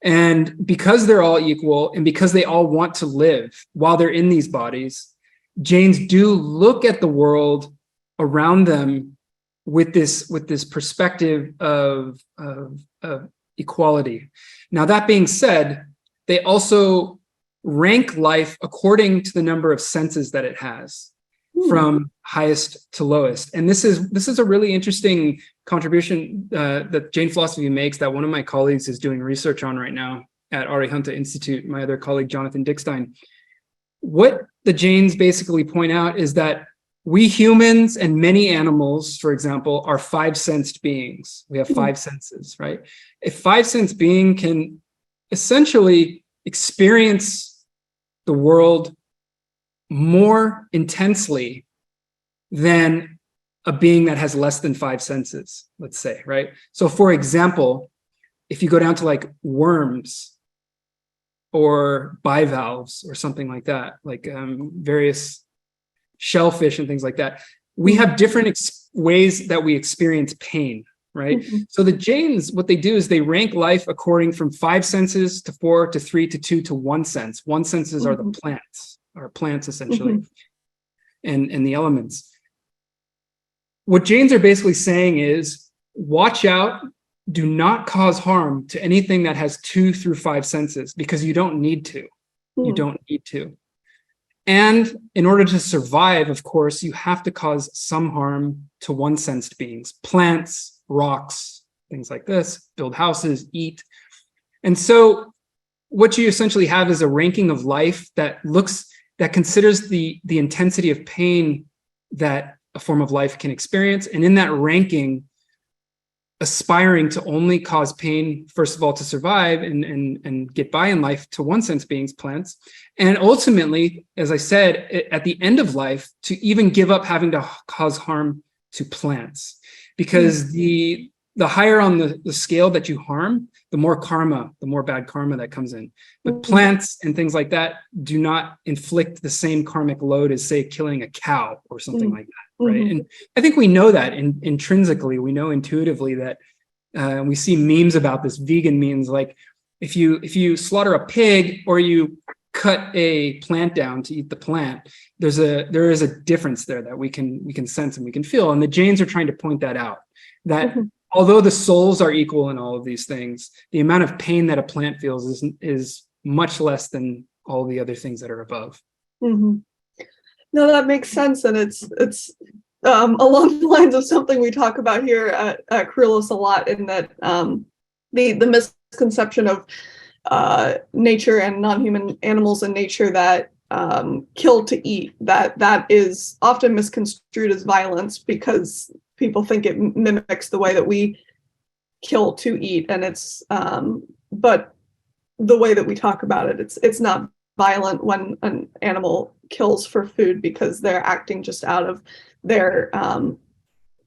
And because they're all equal, and because they all want to live while they're in these bodies, Jains do look at the world around them with this perspective of equality. Now, that being said, they also rank life according to the number of senses that it has, from highest to lowest. And this is a really interesting contribution that Jain philosophy makes, that one of my colleagues is doing research on right now at Arihanta Institute, my other colleague, Jonathan Dickstein. What the Jains basically point out is that we humans and many animals, for example, are five-sensed beings. We have five senses, right? A five-sense being can essentially experience the world more intensely than a being that has less than five senses, let's say, right? So for example, if you go down to like worms or bivalves or something like that, like various shellfish and things like that, we have different ways that we experience pain, right? So the Jains, what they do is they rank life according from five senses to four to three to two to one sense. One senses are the plants essentially, and the elements. What Jains are basically saying is, watch out, do not cause harm to anything that has 2 through 5 senses, because you don't need to. You don't need to. And in order to survive, of course, you have to cause some harm to one-sensed beings: plants, rocks, things like this, build houses, eat. And so what you essentially have is a ranking of life that considers the intensity of pain that a form of life can experience. And in that ranking, aspiring to only cause pain, first of all, to survive and get by in life, to one sense beings, plants. And ultimately, as I said, at the end of life, to even give up having to cause harm to plants. Because the higher on the scale that you harm, the more karma, the more bad karma that comes in. But plants and things like that do not inflict the same karmic load as, say, killing a cow or something like that, right? And I think we know that intrinsically. We know intuitively that we see memes about this. Vegan memes, like if you slaughter a pig or you cut a plant down to eat the plant, there is a difference there that we can sense and we can feel. And the Jains are trying to point that out, that although the souls are equal in all of these things, the amount of pain that a plant feels is much less than all the other things that are above. No, that makes sense, and it's along the lines of something we talk about here at Krulos a lot, in that the misconception of nature and non-human animals in nature that kill to eat, that is often misconstrued as violence, because people think it mimics the way that we kill to eat, and it's but the way that we talk about it, it's not violent when an animal kills for food, because they're acting just out of their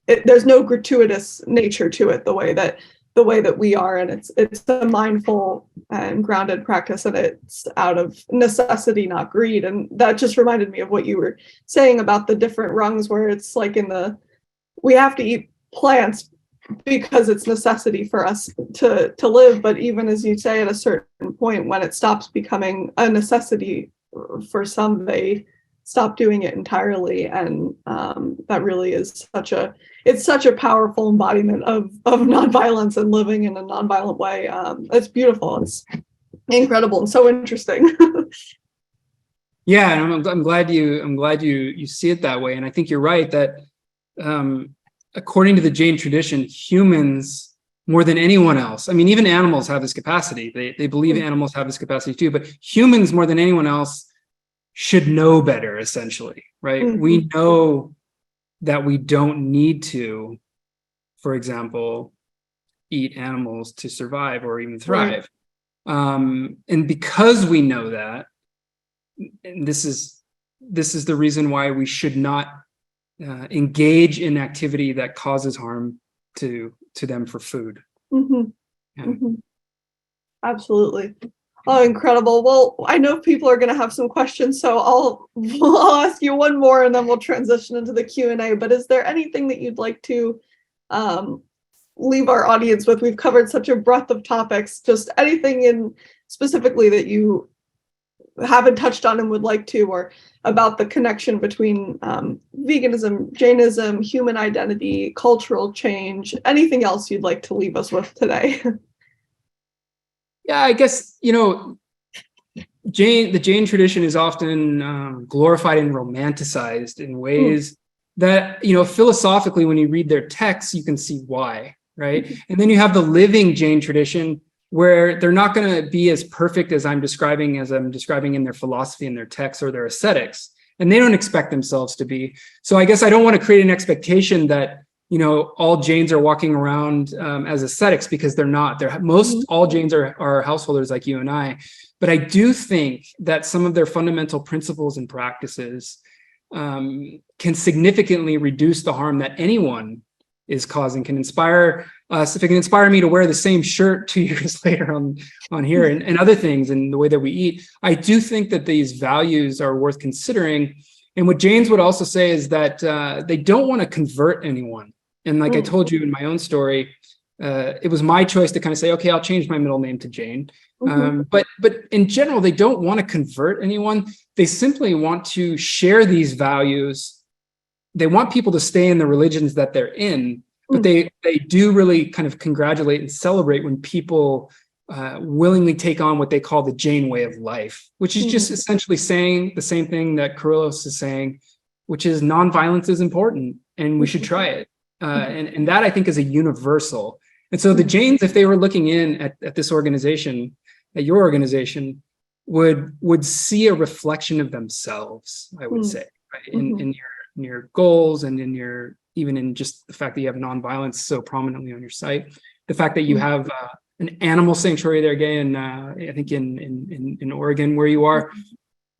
there's no gratuitous nature to it the way that we are, and it's a mindful and grounded practice, and it's out of necessity, not greed. And that just reminded me of what you were saying about the different rungs, where it's like we have to eat plants because it's necessity for us to live. But even as you say, at a certain point, when it stops becoming a necessity for some, they stop doing it entirely. And that really is such a powerful embodiment of nonviolence and living in a nonviolent way. It's beautiful. It's incredible and so interesting. Yeah, and I'm glad you see it that way. And I think you're right that according to the Jain tradition, humans more than anyone else, I mean, even animals have this capacity. They believe animals have this capacity too, but humans more than anyone else should know better, essentially, right? Mm-hmm. We know that we don't need to, for example, eat animals to survive or even thrive. Right. And because we know that, and this is the reason why we should not engage in activity that causes harm to them for food. Mm-hmm. Yeah. Mm-hmm. Absolutely. Oh, incredible. Well, I know people are going to have some questions, so I'll ask you one more and then we'll transition into the Q&A. But is there anything that you'd like to leave our audience with? We've covered such a breadth of topics, just anything in specifically that you haven't touched on and would like to, or about the connection between veganism, Jainism, human identity, cultural change, anything else you'd like to leave us with today? Yeah, I guess, the Jain tradition is often glorified and romanticized in ways that, philosophically, when you read their texts, you can see why, right? And then you have the living Jain tradition, where they're not going to be as perfect as I'm describing in their philosophy and their texts or their ascetics. And they don't expect themselves to be. So I guess I don't want to create an expectation that, all Jains are walking around as ascetics, because they're not. All Jains are householders like you and I. But I do think that some of their fundamental principles and practices can significantly reduce the harm that anyone is causing, can inspire us. If it can inspire me to wear the same shirt 2 years later on here and other things and the way that we eat, I do think that these values are worth considering. And what Jains would also say is that they don't want to convert anyone. And like I told you in my own story, it was my choice to kind of say, okay, I'll change my middle name to Jain. But in general, they don't want to convert anyone. They simply want to share these values. They want people to stay in the religions that they're in, but they do really kind of congratulate and celebrate when people willingly take on what they call the Jain way of life, which is just essentially saying the same thing that Kyrillos is saying, which is nonviolence is important and we should try it. And that, I think, is a universal. And so the Jains, if they were looking in at this organization, at your organization, would see a reflection of themselves, I would say, right? In your goals and even in just the fact that you have nonviolence so prominently on your site, the fact that you have an animal sanctuary there, Gay, and I think in Oregon where you are,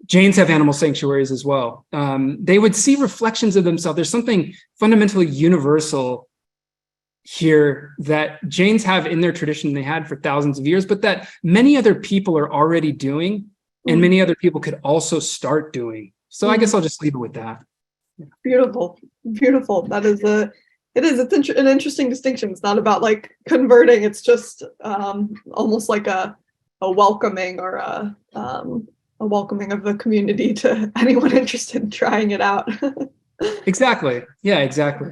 Jains have animal sanctuaries as well. They would see reflections of themselves. There's something fundamentally universal here that Jains have in their tradition, they had for thousands of years, but that many other people are already doing, and many other people could also start doing. So I guess I'll just leave it with that. Yeah. Beautiful. It's an interesting distinction. It's not about like converting. It's just almost like a welcoming or a welcoming of the community to anyone interested in trying it out. Exactly. Yeah, exactly.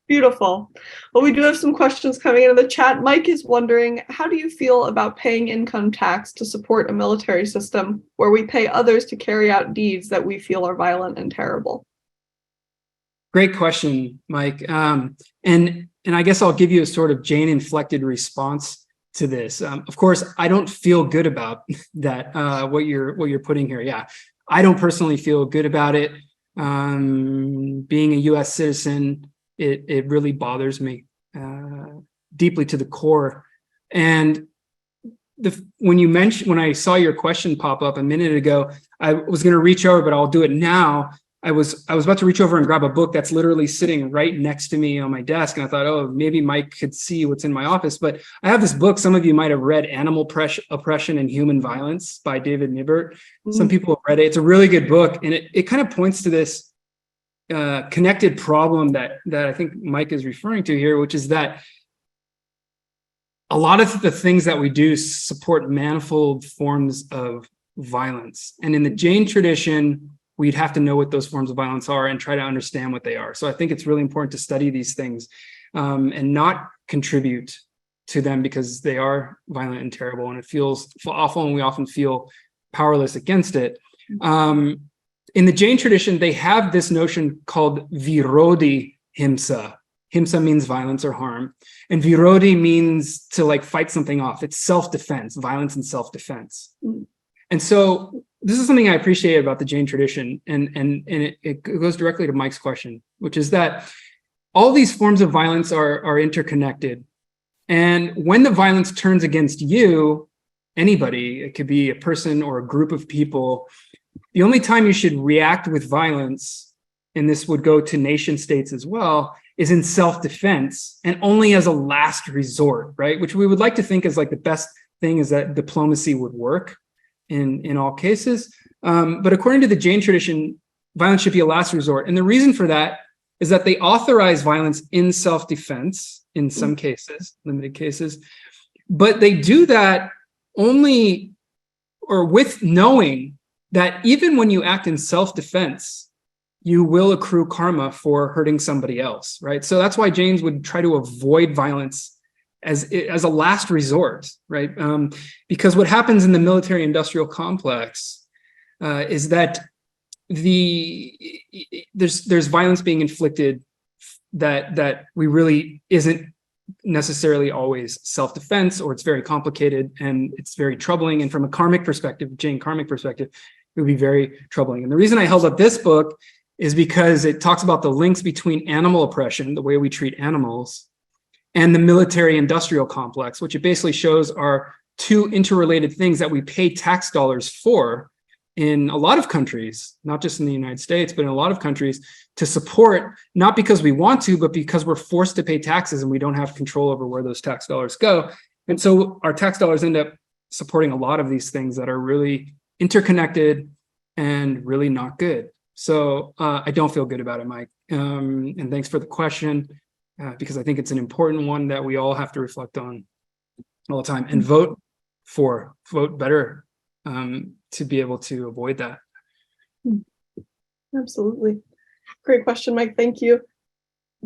Beautiful. Well, we do have some questions coming into the chat. Mike is wondering, how do you feel about paying income tax to support a military system where we pay others to carry out deeds that we feel are violent and terrible? Great question, Mike. And I guess I'll give you a sort of Jain inflected response to this. Of course, I don't feel good about that. What you're putting here, yeah, I don't personally feel good about it. Being a U.S. citizen, it really bothers me deeply to the core. And when I saw your question pop up a minute ago, I was going to reach over, but I'll do it now. I was about to reach over and grab a book that's literally sitting right next to me on my desk. And I thought, oh, maybe Mike could see what's in my office. But I have this book. Some of you might have read Animal Oppression and Human Violence by David Nibbert. Some people have read it. It's a really good book. And it kind of points to this connected problem that I think Mike is referring to here, which is that a lot of the things that we do support manifold forms of violence. And in the Jain tradition, we'd have to know what those forms of violence are and try to understand what they are. So I think it's really important to study these things and not contribute to them because they are violent and terrible, and it feels awful, and we often feel powerless against it. In the Jain tradition, they have this notion called Virodi Himsa, Ahimsa means violence or harm. And Virodhi means to like fight something off. It's self-defense, violence and self-defense. And so this is something I appreciate about the Jain tradition. And it goes directly to Mike's question, which is that all these forms of violence are interconnected. And when the violence turns against you, anybody, it could be a person or a group of people, the only time you should react with violence, and this would go to nation states as well, is in self-defense and only as a last resort, right? Which we would like to think is like the best thing is that diplomacy would work in all cases. But according to the Jain tradition, violence should be a last resort. And the reason for that is that they authorize violence in self-defense in some cases, limited cases, but they do that only or with knowing that even when you act in self-defense, you will accrue karma for hurting somebody else, right? So that's why Jains would try to avoid violence as a last resort, right? Because what happens in the military-industrial complex is that there's violence being inflicted that we really isn't necessarily always self-defense, or it's very complicated and it's very troubling. And from a karmic perspective, Jain karmic perspective, it would be very troubling. And the reason I held up this book is because it talks about the links between animal oppression, the way we treat animals, and the military-industrial complex, which it basically shows are two interrelated things that we pay tax dollars for in a lot of countries, not just in the United States, but in a lot of countries, to support, not because we want to, but because we're forced to pay taxes and we don't have control over where those tax dollars go. And so our tax dollars end up supporting a lot of these things that are really interconnected and really not good. So I don't feel good about it, Mike. And thanks for the question, because I think it's an important one that we all have to reflect on all the time and vote better to be able to avoid that. Absolutely. Great question, Mike. Thank you.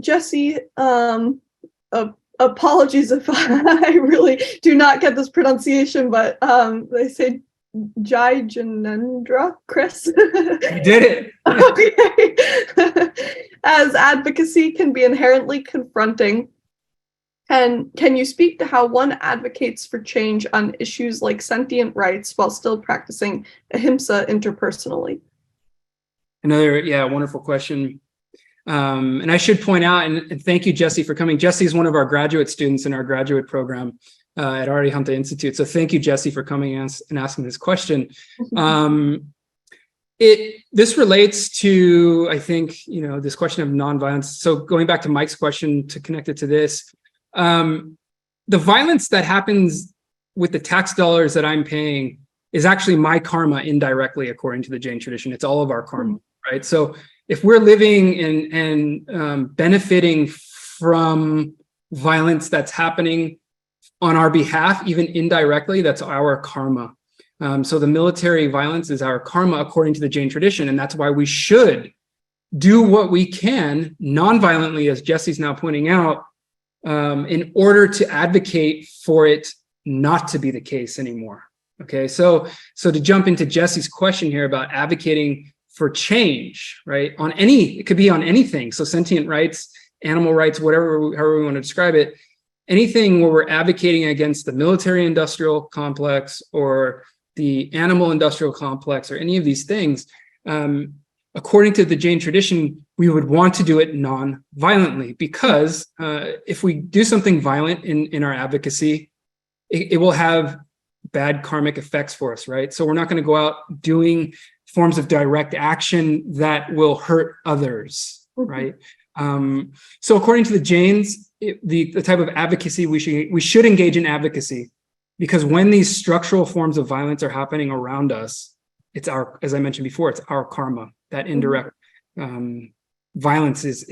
Jesse, apologies if I really do not get this pronunciation, but they say Janendra, Chris. You did it. Okay. As advocacy can be inherently confronting, and can you speak to how one advocates for change on issues like sentient rights while still practicing Ahimsa interpersonally? Another, wonderful question. And I should point out, and thank you, Jesse, for coming. Jesse is one of our graduate students in our graduate program at Arihanta Institute. So thank you, Jesse, for coming and asking this question. This relates to, I think, this question of nonviolence. So going back to Mike's question to connect it to this, the violence that happens with the tax dollars that I'm paying is actually my karma indirectly, according to the Jain tradition. It's all of our karma, right? So if we're living and benefiting from violence that's happening on our behalf, even indirectly, that's our karma. So the military violence is our karma according to the Jain tradition, and that's why we should do what we can non-violently, as Jesse's now pointing out, in order to advocate for it not to be the case anymore. Okay, so to jump into Jesse's question here about advocating for change, right? It could be on anything. So sentient rights, animal rights, however we want to describe it, anything where we're advocating against the military-industrial complex or the animal-industrial complex or any of these things, according to the Jain tradition, we would want to do it non-violently, because if we do something violent in our advocacy, it will have bad karmic effects for us, right? So we're not going to go out doing forms of direct action that will hurt others, right? So according to the Jains, the type of advocacy we should engage in advocacy, because when these structural forms of violence are happening around us, it's as I mentioned before, it's our karma. That indirect violence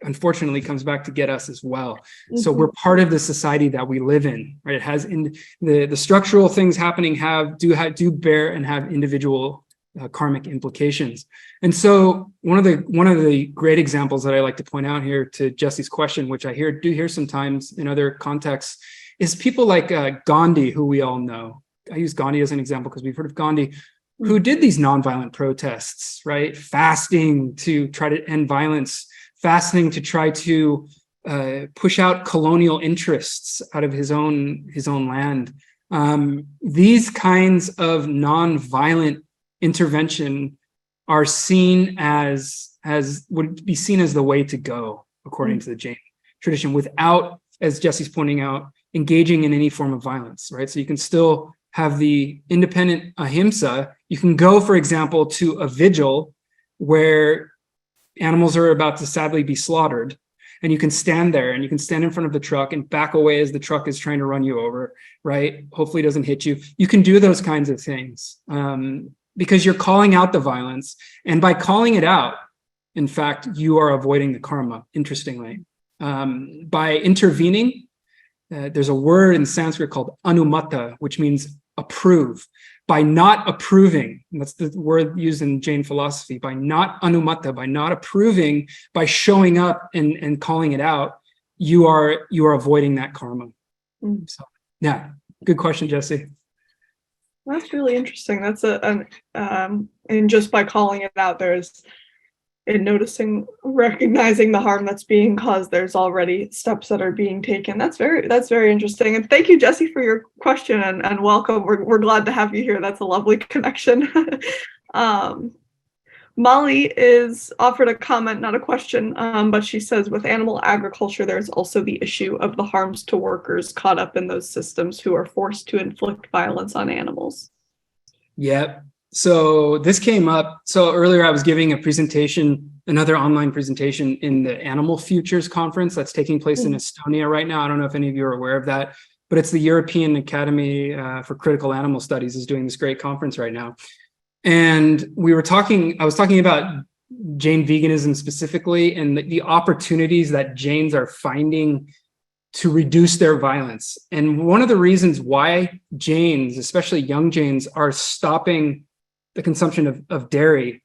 unfortunately comes back to get us as well. So we're part of the society that we live in, right? It has the structural things happening do bear and have individual karmic implications. And so one of the great examples that I like to point out here to Jesse's question, which I do hear sometimes in other contexts, is people like Gandhi, who we all know. I use Gandhi as an example because we've heard of Gandhi, who did these nonviolent protests, right? Fasting to try to end violence, fasting to try to push out colonial interests out of his own land. These kinds of nonviolent intervention are seen as would be seen as the way to go, according to the Jain tradition, without, as Jesse's pointing out, engaging in any form of violence, right? So you can still have the independent ahimsa. You can go, for example, to a vigil where animals are about to sadly be slaughtered, and you can stand there and you can stand in front of the truck and back away as the truck is trying to run you over, right? Hopefully it doesn't hit you. You can do those kinds of things because you're calling out the violence. And by calling it out, in fact, you are avoiding the karma, interestingly. By intervening, there's a word in Sanskrit called anumata, which means approve. By not approving, and that's the word used in Jain philosophy, by not anumata, by not approving, by showing up and calling it out, you are avoiding that karma. So, yeah, good question, Jesse. That's really interesting. That's and just by calling it out, there's in recognizing the harm that's being caused, there's already steps that are being taken. That's very interesting. And thank you, Jesse, for your question and welcome. We're glad to have you here. That's a lovely connection. Molly is offered a comment, not a question, but she says, with animal agriculture, there's also the issue of the harms to workers caught up in those systems who are forced to inflict violence on animals. Yep. So this came up. So earlier I was giving a presentation, another online presentation in the Animal Futures Conference that's taking place in Estonia right now. I don't know if any of you are aware of that, but it's the European Academy for Critical Animal Studies is doing this great conference right now. And I was talking about Jain veganism specifically and the opportunities that Jains are finding to reduce their violence. And one of the reasons why Jains, especially young Jains, are stopping the consumption of dairy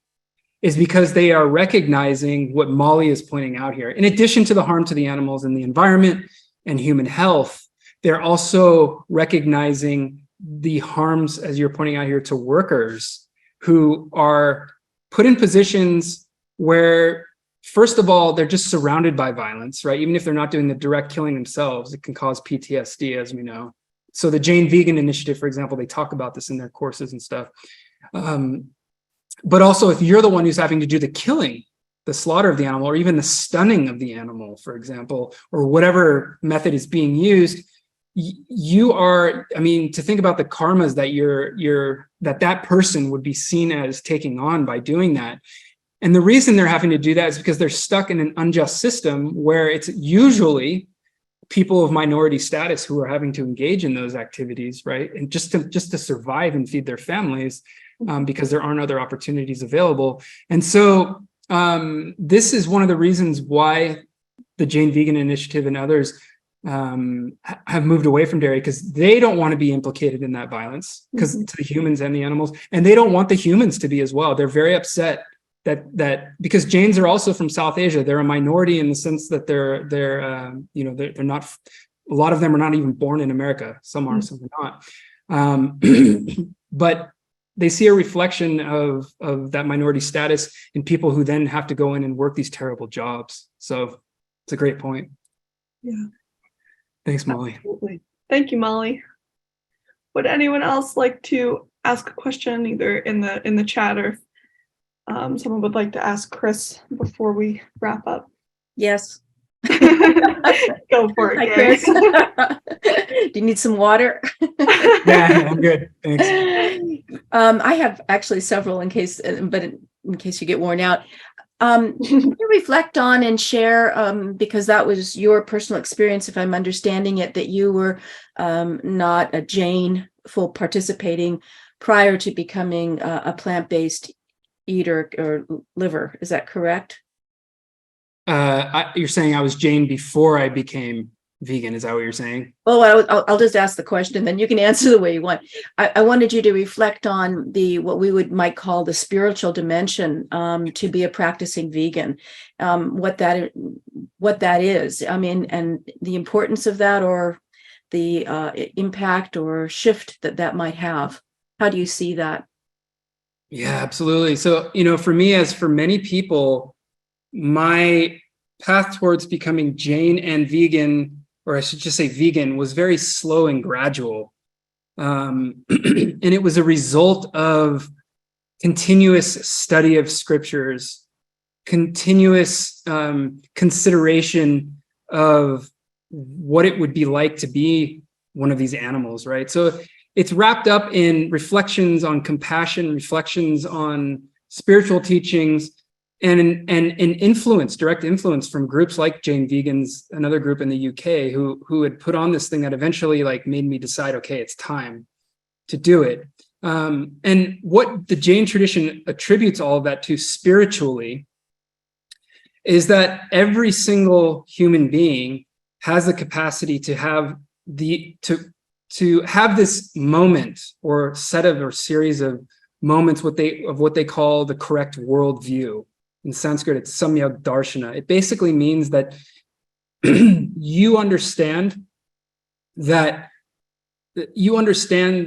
is because they are recognizing what Molly is pointing out here. In addition to the harm to the animals and the environment and human health, they're also recognizing the harms, as you're pointing out here, to workers who are put in positions where, first of all, they're just surrounded by violence, right? Even if they're not doing the direct killing themselves, it can cause PTSD, as we know. So the Jain Vegan Initiative, for example, they talk about this in their courses and stuff. But also, if you're the one who's having to do the killing, the slaughter of the animal, or even the stunning of the animal, for example, or whatever method is being used, you are, I mean, to think about the karmas that that person would be seen as taking on by doing that. And the reason they're having to do that is because they're stuck in an unjust system where it's usually people of minority status who are having to engage in those activities, right? And just to survive and feed their families, because there aren't other opportunities available. And so this is one of the reasons why the Jain Vegan Initiative and others have moved away from dairy, because they don't want to be implicated in that violence, because to the humans and the animals, and they don't want the humans to be as well. They're very upset that because Jains are also from South Asia, they're a minority in the sense that they're not, a lot of them are not even born in America. Some are, some are not. But they see a reflection of that minority status in people who then have to go in and work these terrible jobs. So it's a great point. Yeah. Thanks, Molly. Absolutely. Thank you, Molly. Would anyone else like to ask a question, either in the chat, or someone would like to ask Chris before we wrap up? Yes. Go for it, Hi, Gary. Chris. Do you need some water? Yeah, I'm good. Thanks. I have actually several in case you get worn out. Can you reflect on and share, because that was your personal experience, if I'm understanding it, that you were not a Jain full participating prior to becoming a plant-based eater or liver. Is that correct? You're saying I was Jain before I became vegan. Is that what you're saying? Well, I'll just ask the question, then you can answer the way you want. I wanted you to reflect on what we might call the spiritual dimension to be a practicing vegan, what that is. I mean, and the importance of that, or the impact or shift that might have. How do you see that? Yeah, absolutely. So, for me, as for many people, my path towards becoming Jain and vegan, or I should just say vegan, was very slow and gradual. And it was a result of continuous study of scriptures, continuous consideration of what it would be like to be one of these animals, right? So it's wrapped up in reflections on compassion, reflections on spiritual teachings, and influence, direct influence from groups like Jain Vegans, another group in the UK who had put on this thing that eventually like made me decide, okay, it's time to do it. And what the Jain tradition attributes all of that to spiritually is that every single human being has the capacity to have to have this moment or set of or series of moments what they call the correct worldview. In Sanskrit, it's samyak darshana. It basically means that you understand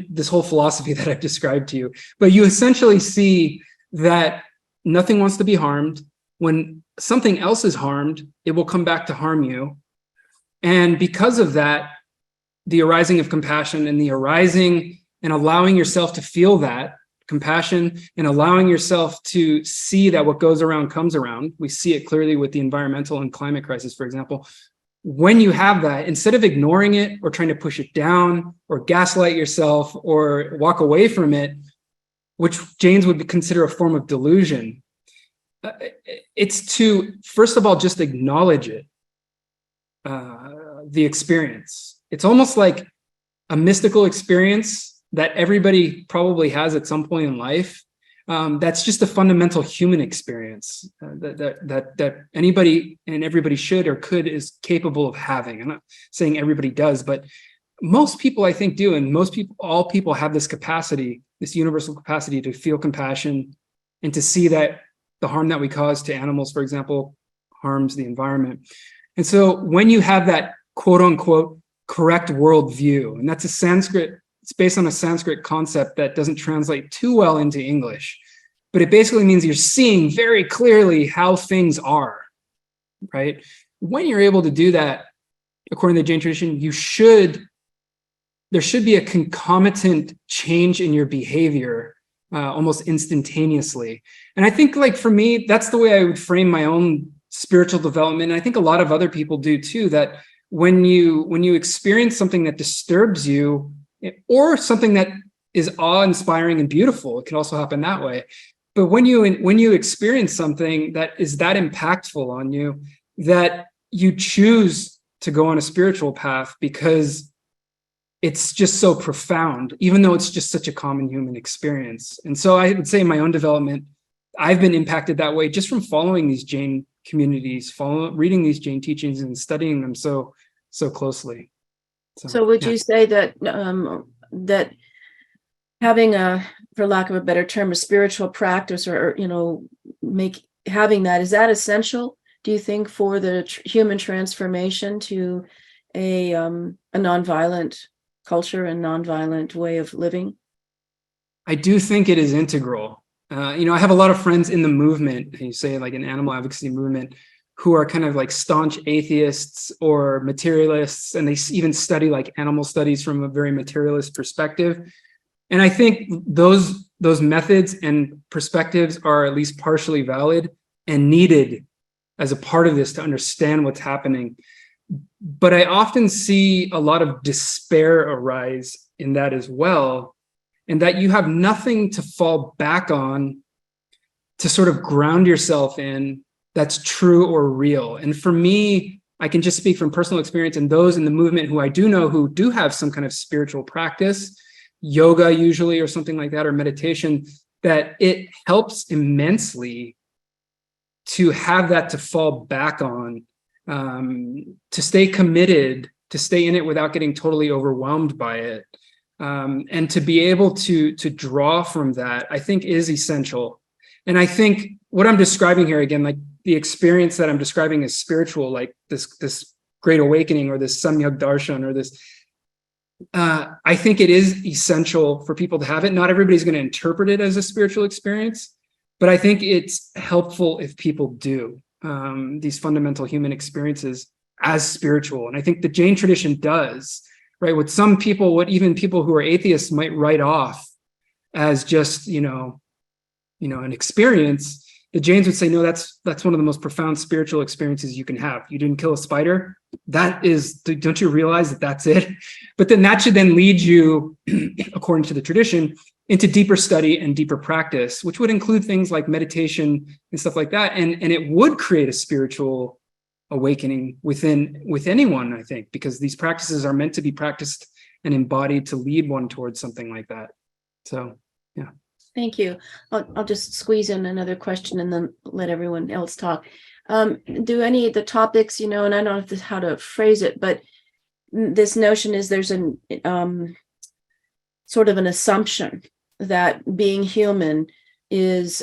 this whole philosophy that I've described to you, but you essentially see that nothing wants to be harmed. When something else is harmed, it will come back to harm you. And because of that, the arising of compassion and the arising and allowing yourself to feel that compassion and allowing yourself to see that what goes around comes around. We see it clearly with the environmental and climate crisis, for example. When you have that, instead of ignoring it or trying to push it down or gaslight yourself or walk away from it, which Jains would consider a form of delusion, it's to, first of all, just acknowledge it, the experience. It's almost like a mystical experience that everybody probably has at some point in life. That's just a fundamental human experience that anybody and everybody should or could is capable of having. I'm not saying everybody does, but most people I think do, and all people have this capacity, this universal capacity to feel compassion and to see that the harm that we cause to animals, for example, harms the environment. And so when you have that quote unquote correct worldview, and that's a Sanskrit, it's based on a Sanskrit concept that doesn't translate too well into English, but it basically means you're seeing very clearly how things are, right? When you're able to do that, according to the Jain tradition, there should be a concomitant change in your behavior almost instantaneously. And I think, like, for me, that's the way I would frame my own spiritual development. And I think a lot of other people do too, that when you experience something that disturbs you, or something that is awe-inspiring and beautiful, it can also happen that way. But when you experience something that is that impactful on you, that you choose to go on a spiritual path because it's just so profound, even though it's just such a common human experience. And so I would say in my own development, I've been impacted that way just from following these Jain communities, reading these Jain teachings and studying them so closely. So would you say that that having for lack of a better term, a spiritual practice, or having that, is that essential, do you think, for the human transformation to a nonviolent culture and nonviolent way of living? I do think it is integral. I have a lot of friends in the movement, you say like an animal advocacy movement, who are kind of like staunch atheists or materialists, and they even study like animal studies from a very materialist perspective. And I think those methods and perspectives are at least partially valid and needed as a part of this to understand what's happening. But I often see a lot of despair arise in that as well, and that you have nothing to fall back on to sort of ground yourself in that's true or real. And for me, I can just speak from personal experience, and those in the movement who I do know who do have some kind of spiritual practice, yoga usually, or something like that, or meditation, that it helps immensely to have that to fall back on, to stay committed, to stay in it without getting totally overwhelmed by it. And to be able to draw from that, I think is essential. And I think what I'm describing here, again, like the experience that I'm describing is spiritual, like this great awakening or this samyak darshan or this, I think it is essential for people to have it. Not everybody's going to interpret it as a spiritual experience, but I think it's helpful if people do. these fundamental human experiences as spiritual. And I think the Jain tradition does, right? What some people, what even people who are atheists might write off as just, an experience, the Jains would say, no, that's one of the most profound spiritual experiences you can have. You didn't kill a spider. That is, don't you realize that that's it? But then that should then lead you, according to the tradition, into deeper study and deeper practice, which would include things like meditation and stuff like that. And it would create a spiritual awakening with anyone, I think, because these practices are meant to be practiced and embodied to lead one towards something like that. So, yeah. Thank you. I'll just squeeze in another question and then let everyone else talk. Do any of the topics, and I don't know if this, how to phrase it, but this notion is there's an sort of an assumption that being human is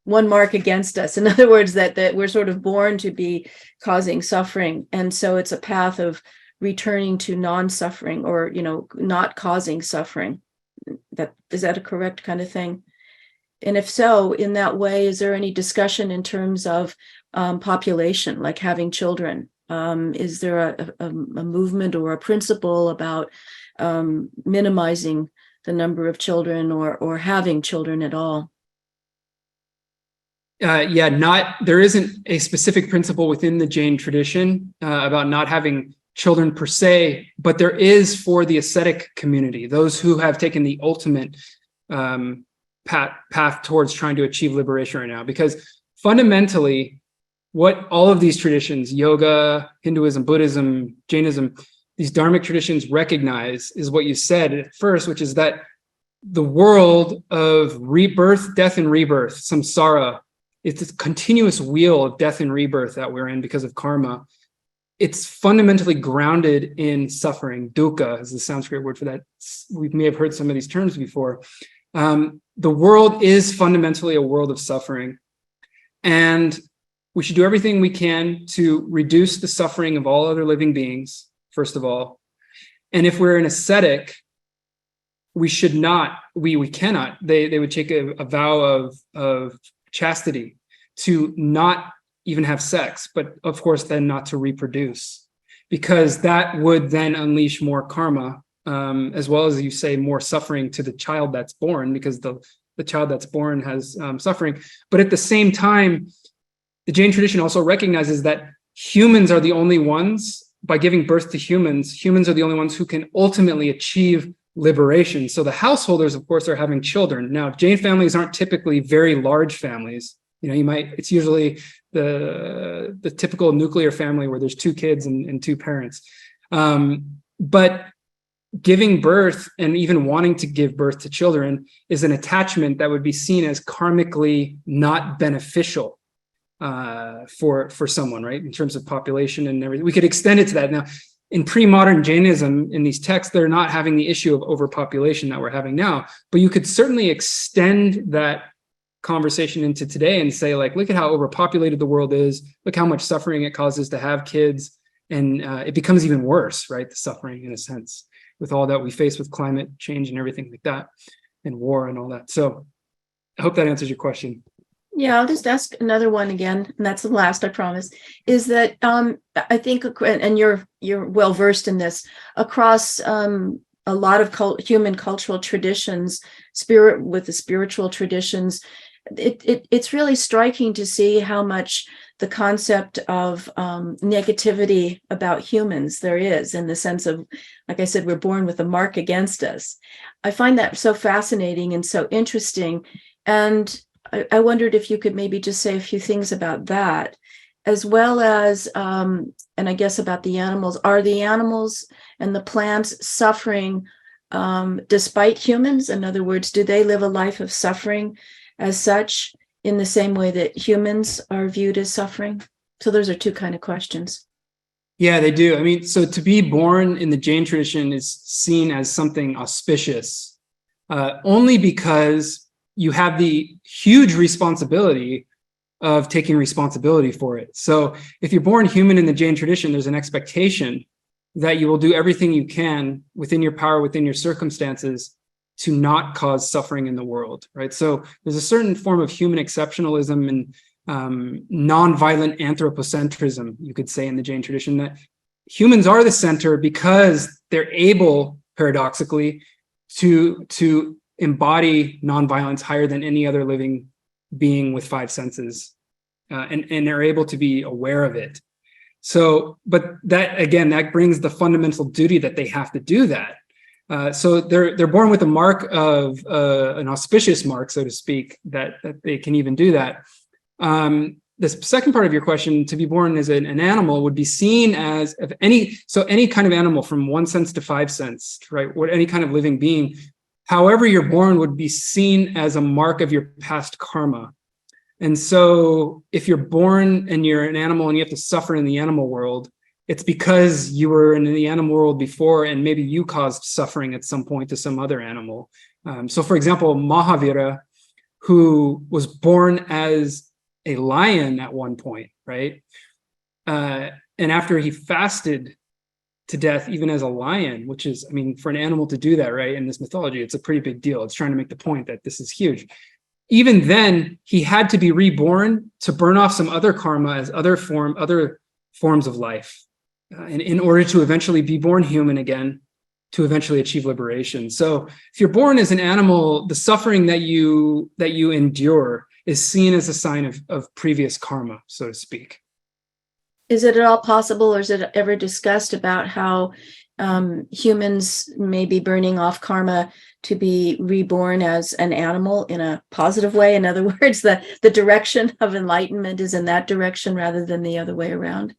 one mark against us. In other words, that we're sort of born to be causing suffering. And so it's a path of returning to non-suffering or, not causing suffering. Is that a correct kind of thing? And if so, in that way, is there any discussion in terms of population, like having children? Is there a movement or a principle about minimizing the number of children or having children at all? There isn't a specific principle within the Jain tradition about not having children per se, but there is for the ascetic community, those who have taken the ultimate path towards trying to achieve liberation right now. Because fundamentally, what all of these traditions, yoga, Hinduism, Buddhism, Jainism, these dharmic traditions recognize is what you said at first, which is that the world of rebirth, death, and rebirth, samsara, it's this continuous wheel of death and rebirth that we're in because of karma. It's fundamentally grounded in suffering. Dukkha is the Sanskrit word for that. We may have heard some of these terms before. The world is fundamentally a world of suffering. And we should do everything we can to reduce the suffering of all other living beings, first of all. And if we're an ascetic, we should not, we cannot, they would take a vow of chastity to not even have sex, but of course then not to reproduce, because that would then unleash more karma, as well as, you say, more suffering to the child that's born, because the child that's born has suffering. But at the same time, the Jain tradition also recognizes that humans are the only ones, by giving birth to humans are the only ones who can ultimately achieve liberation. So the householders, of course, are having children. Now, Jain families aren't typically very large families. It's usually the typical nuclear family where there's two kids and two parents. But giving birth and even wanting to give birth to children is an attachment that would be seen as karmically not beneficial for someone, right? In terms of population and everything. We could extend it to that. Now, in pre-modern Jainism, in these texts, they're not having the issue of overpopulation that we're having now, but you could certainly extend that conversation into today and say, like, look at how overpopulated the world is, look how much suffering it causes to have kids, and it becomes even worse, right? The suffering, in a sense, with all that we face with climate change and everything like that, and war and all that. So I hope that answers your question. Yeah, I'll just ask another one again, and that's the last, I promise, is that I think, and you're well versed in this, across a lot of human cultural traditions, with the spiritual traditions, it's really striking to see how much the concept of negativity about humans there is, in the sense of, like I said, we're born with a mark against us. I find that so fascinating and so interesting. And I wondered if you could maybe just say a few things about that, as well as, and I guess about the animals. Are the animals and the plants suffering despite humans? In other words, do they live a life of suffering as such, in the same way that humans are viewed as suffering? So those are two kind of questions. Yeah, they do. I mean, so to be born in the Jain tradition is seen as something auspicious, only because you have the huge responsibility of taking responsibility for it. So if you're born human in the Jain tradition, there's an expectation that you will do everything you can within your power, within your circumstances, to not cause suffering in the world, right? So there's a certain form of human exceptionalism nonviolent anthropocentrism, you could say, in the Jain tradition, that humans are the center because they're able, paradoxically, to embody nonviolence higher than any other living being with five senses, and they're able to be aware of it. So, but that, again, that brings the fundamental duty that they have to do that. So they're born with a mark of an auspicious mark, so to speak, that they can even do that. The second part of your question, to be born as an animal, would be seen as any kind of animal from 1 sense to 5 sense, right? What any kind of living being, however you're born, would be seen as a mark of your past karma. And so if you're born and you're an animal and you have to suffer in the animal world, it's because you were in the animal world before, and maybe you caused suffering at some point to some other animal. So for example, Mahavira, who was born as a lion at one point, right? And after he fasted to death, even as a lion, which is, I mean, for an animal to do that, right, in this mythology, it's a pretty big deal. It's trying to make the point that this is huge. Even then, he had to be reborn to burn off some other karma as other forms of life, and in order to eventually be born human again, to eventually achieve liberation. So if you're born as an animal, the suffering that you endure is seen as a sign of previous karma, so to speak. Is it at all possible, or is it ever discussed about how humans may be burning off karma to be reborn as an animal in a positive way? In other words, the direction of enlightenment is in that direction rather than the other way around?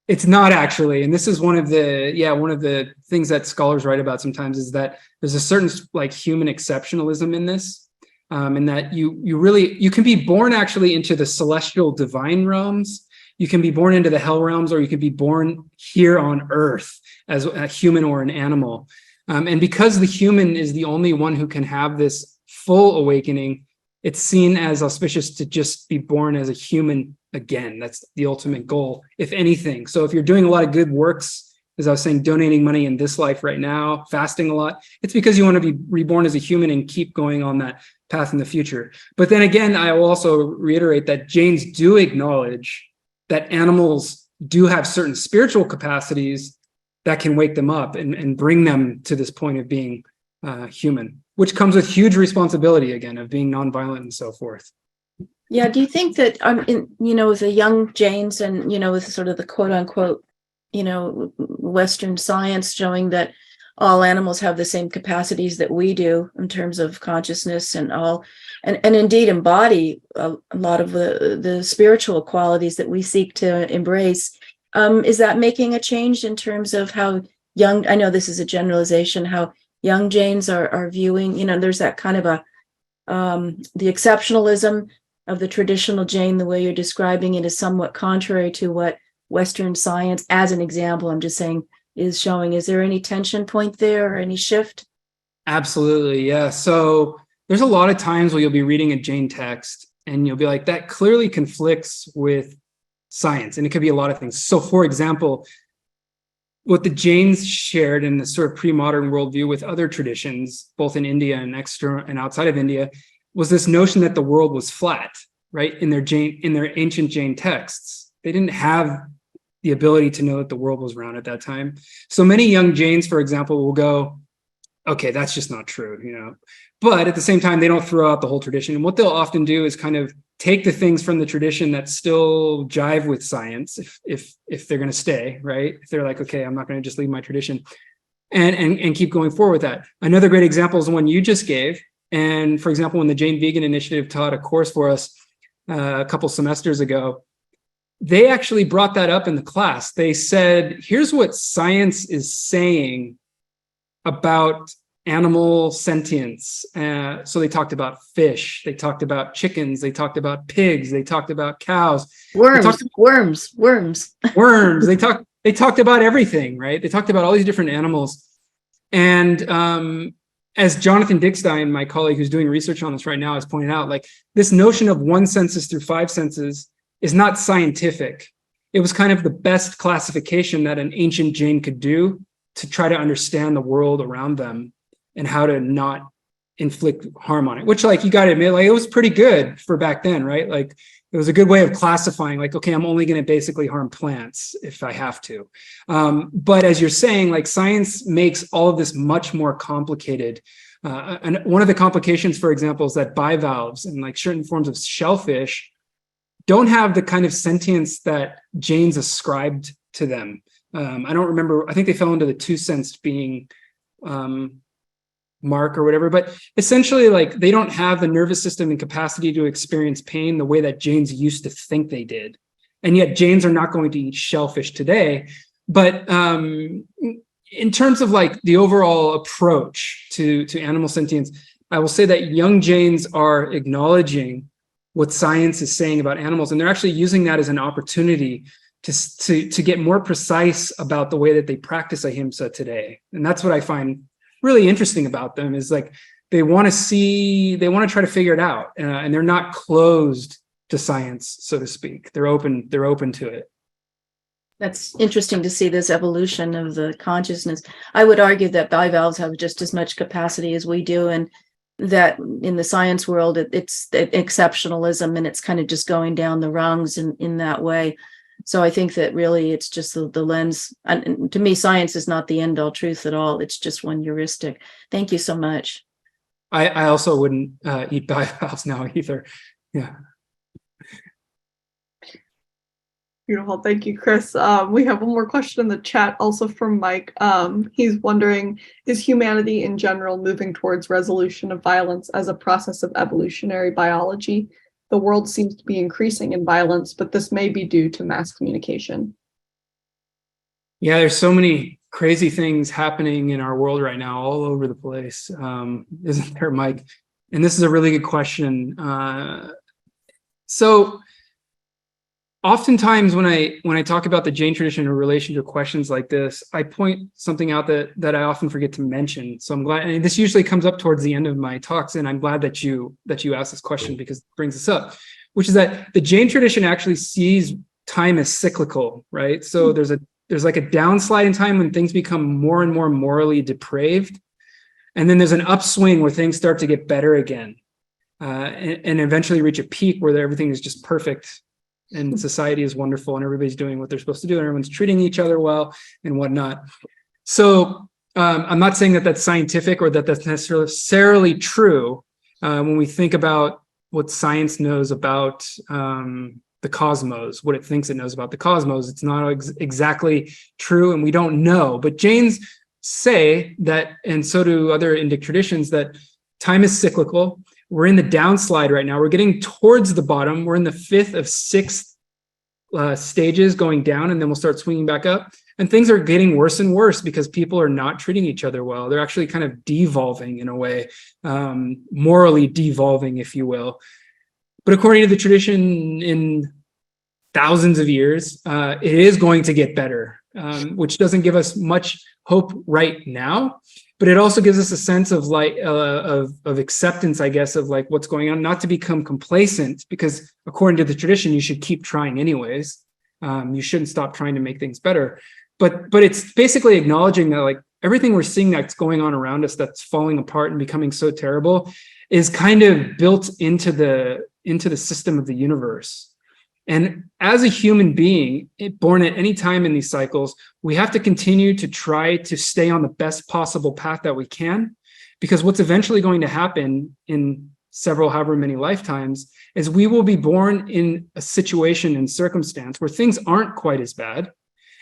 It's not actually, and this is one of the things that scholars write about sometimes, is that there's a certain like human exceptionalism in this, and that you can be born actually into the celestial divine realms. You can be born into the hell realms, or you can be born here on earth as a human or an animal. And because the human is the only one who can have this full awakening, it's seen as auspicious to just be born as a human again. That's the ultimate goal, if anything. So if you're doing a lot of good works, as I was saying, donating money in this life right now, fasting a lot, it's because you want to be reborn as a human and keep going on that path in the future. But then again, I will also reiterate that Jains do acknowledge that animals do have certain spiritual capacities that can wake them up and bring them to this point of being human, which comes with huge responsibility, again, of being nonviolent and so forth. Yeah. Do you think that, with the young Jains and, with sort of the quote unquote, Western science showing that all animals have the same capacities that we do in terms of consciousness and all, and indeed embody a lot of the spiritual qualities that we seek to embrace, is that making a change in terms of how young, I know this is a generalization, how young Jains are viewing, there's that kind of the exceptionalism of the traditional Jain, the way you're describing it, is somewhat contrary to what Western science, as an example, I'm just saying, is showing. Is there any tension point there or any shift? Absolutely, yeah. So there's a lot of times where you'll be reading a Jain text and you'll be like, that clearly conflicts with science. And it could be a lot of things. So for example, what the Jains shared in the sort of pre-modern worldview with other traditions, both in India and outside of India, was this notion that the world was flat, right? In their ancient Jain texts, they didn't have the ability to know that the world was round at that time. So many young Jains, for example, will go, okay, that's just not true, But at the same time, they don't throw out the whole tradition. And what they'll often do is kind of take the things from the tradition that still jive with science, if they're going to stay, right? If they're like, okay, I'm not going to just leave my tradition, and keep going forward with that. Another great example is the one you just gave. And for example, when the Jain Vegan Initiative taught a course for us a couple semesters ago, they actually brought that up in the class. They said, here's what science is saying about animal sentience. So they talked about fish, they talked about chickens, they talked about pigs, they talked about cows, worms. They talked about everything, right? They talked about all these different animals. And as Jonathan Dickstein, my colleague who's doing research on this right now, has pointed out, like, this notion of 1 senses through 5 senses is not scientific. It was kind of the best classification that an ancient Jain could do to try to understand the world around them and how to not inflict harm on it, which, like, you got to admit, like, it was pretty good for back then, right? Like, it was a good way of classifying, like, okay, I'm only going to basically harm plants if I have to. But as you're saying, like, science makes all of this much more complicated. And one of the complications, for example, is that bivalves and like certain forms of shellfish don't have the kind of sentience that Jains ascribed to them. I don't remember, I think they fell into the two-sensed being mark or whatever, but essentially, like, they don't have the nervous system and capacity to experience pain the way that Jains used to think they did. And yet Jains are not going to eat shellfish today. But in terms of like the overall approach to animal sentience, I will say that young Jains are acknowledging what science is saying about animals, and they're actually using that as an opportunity to get more precise about the way that they practice ahimsa today. And that's what I find really interesting about them, is like they want to try to figure it out, and they're not closed to science, so to speak. They're open to it. That's interesting to see this evolution of the consciousness. I would argue that bivalves have just as much capacity as we do, and that in the science world, it's exceptionalism, and it's kind of just going down the rungs in that way. So I think that really it's just the lens. And to me, science is not the end-all truth at all. It's just one heuristic. Thank you so much. I also wouldn't eat bivalves now either. Yeah. Beautiful. Thank you, Chris. We have one more question in the chat, also from Mike. He's wondering, is humanity in general moving towards resolution of violence as a process of evolutionary biology? The world seems to be increasing in violence, but this may be due to mass communication. Yeah, there's so many crazy things happening in our world right now, all over the place, isn't there, Mike? And this is a really good question. So oftentimes when I talk about the Jain tradition in relation to questions like this, I point something out that I often forget to mention. So I'm glad, and this usually comes up towards the end of my talks, and I'm glad that you asked this question, because it brings this up, which is that the Jain tradition actually sees time as cyclical, right? So there's like a downslide in time when things become more and more morally depraved, and then there's an upswing where things start to get better again, and eventually reach a peak where everything is just perfect. And society is wonderful, and everybody's doing what they're supposed to do, and everyone's treating each other well and whatnot. So I'm not saying that that's scientific or that that's necessarily true. When we think about what science knows about the cosmos, what it thinks it knows about the cosmos, it's not exactly true, and we don't know. But Jains say that, and so do other Indic traditions, that time is cyclical. We're in the downslide right now. We're getting towards the bottom. We're in the 5th of 6 stages going down, and then we'll start swinging back up. And things are getting worse and worse because people are not treating each other well. They're actually kind of devolving in a way, morally devolving, if you will. But according to the tradition, in thousands of years, it is going to get better, which doesn't give us much hope right now. But it also gives us a sense of like of acceptance, I guess, of like what's going on, not to become complacent, because according to the tradition, you should keep trying anyways. You shouldn't stop trying to make things better. But it's basically acknowledging that like everything we're seeing that's going on around us that's falling apart and becoming so terrible is kind of built into the system of the universe. And as a human being, born at any time in these cycles, we have to continue to try to stay on the best possible path that we can, because what's eventually going to happen in however many lifetimes is we will be born in a situation and circumstance where things aren't quite as bad,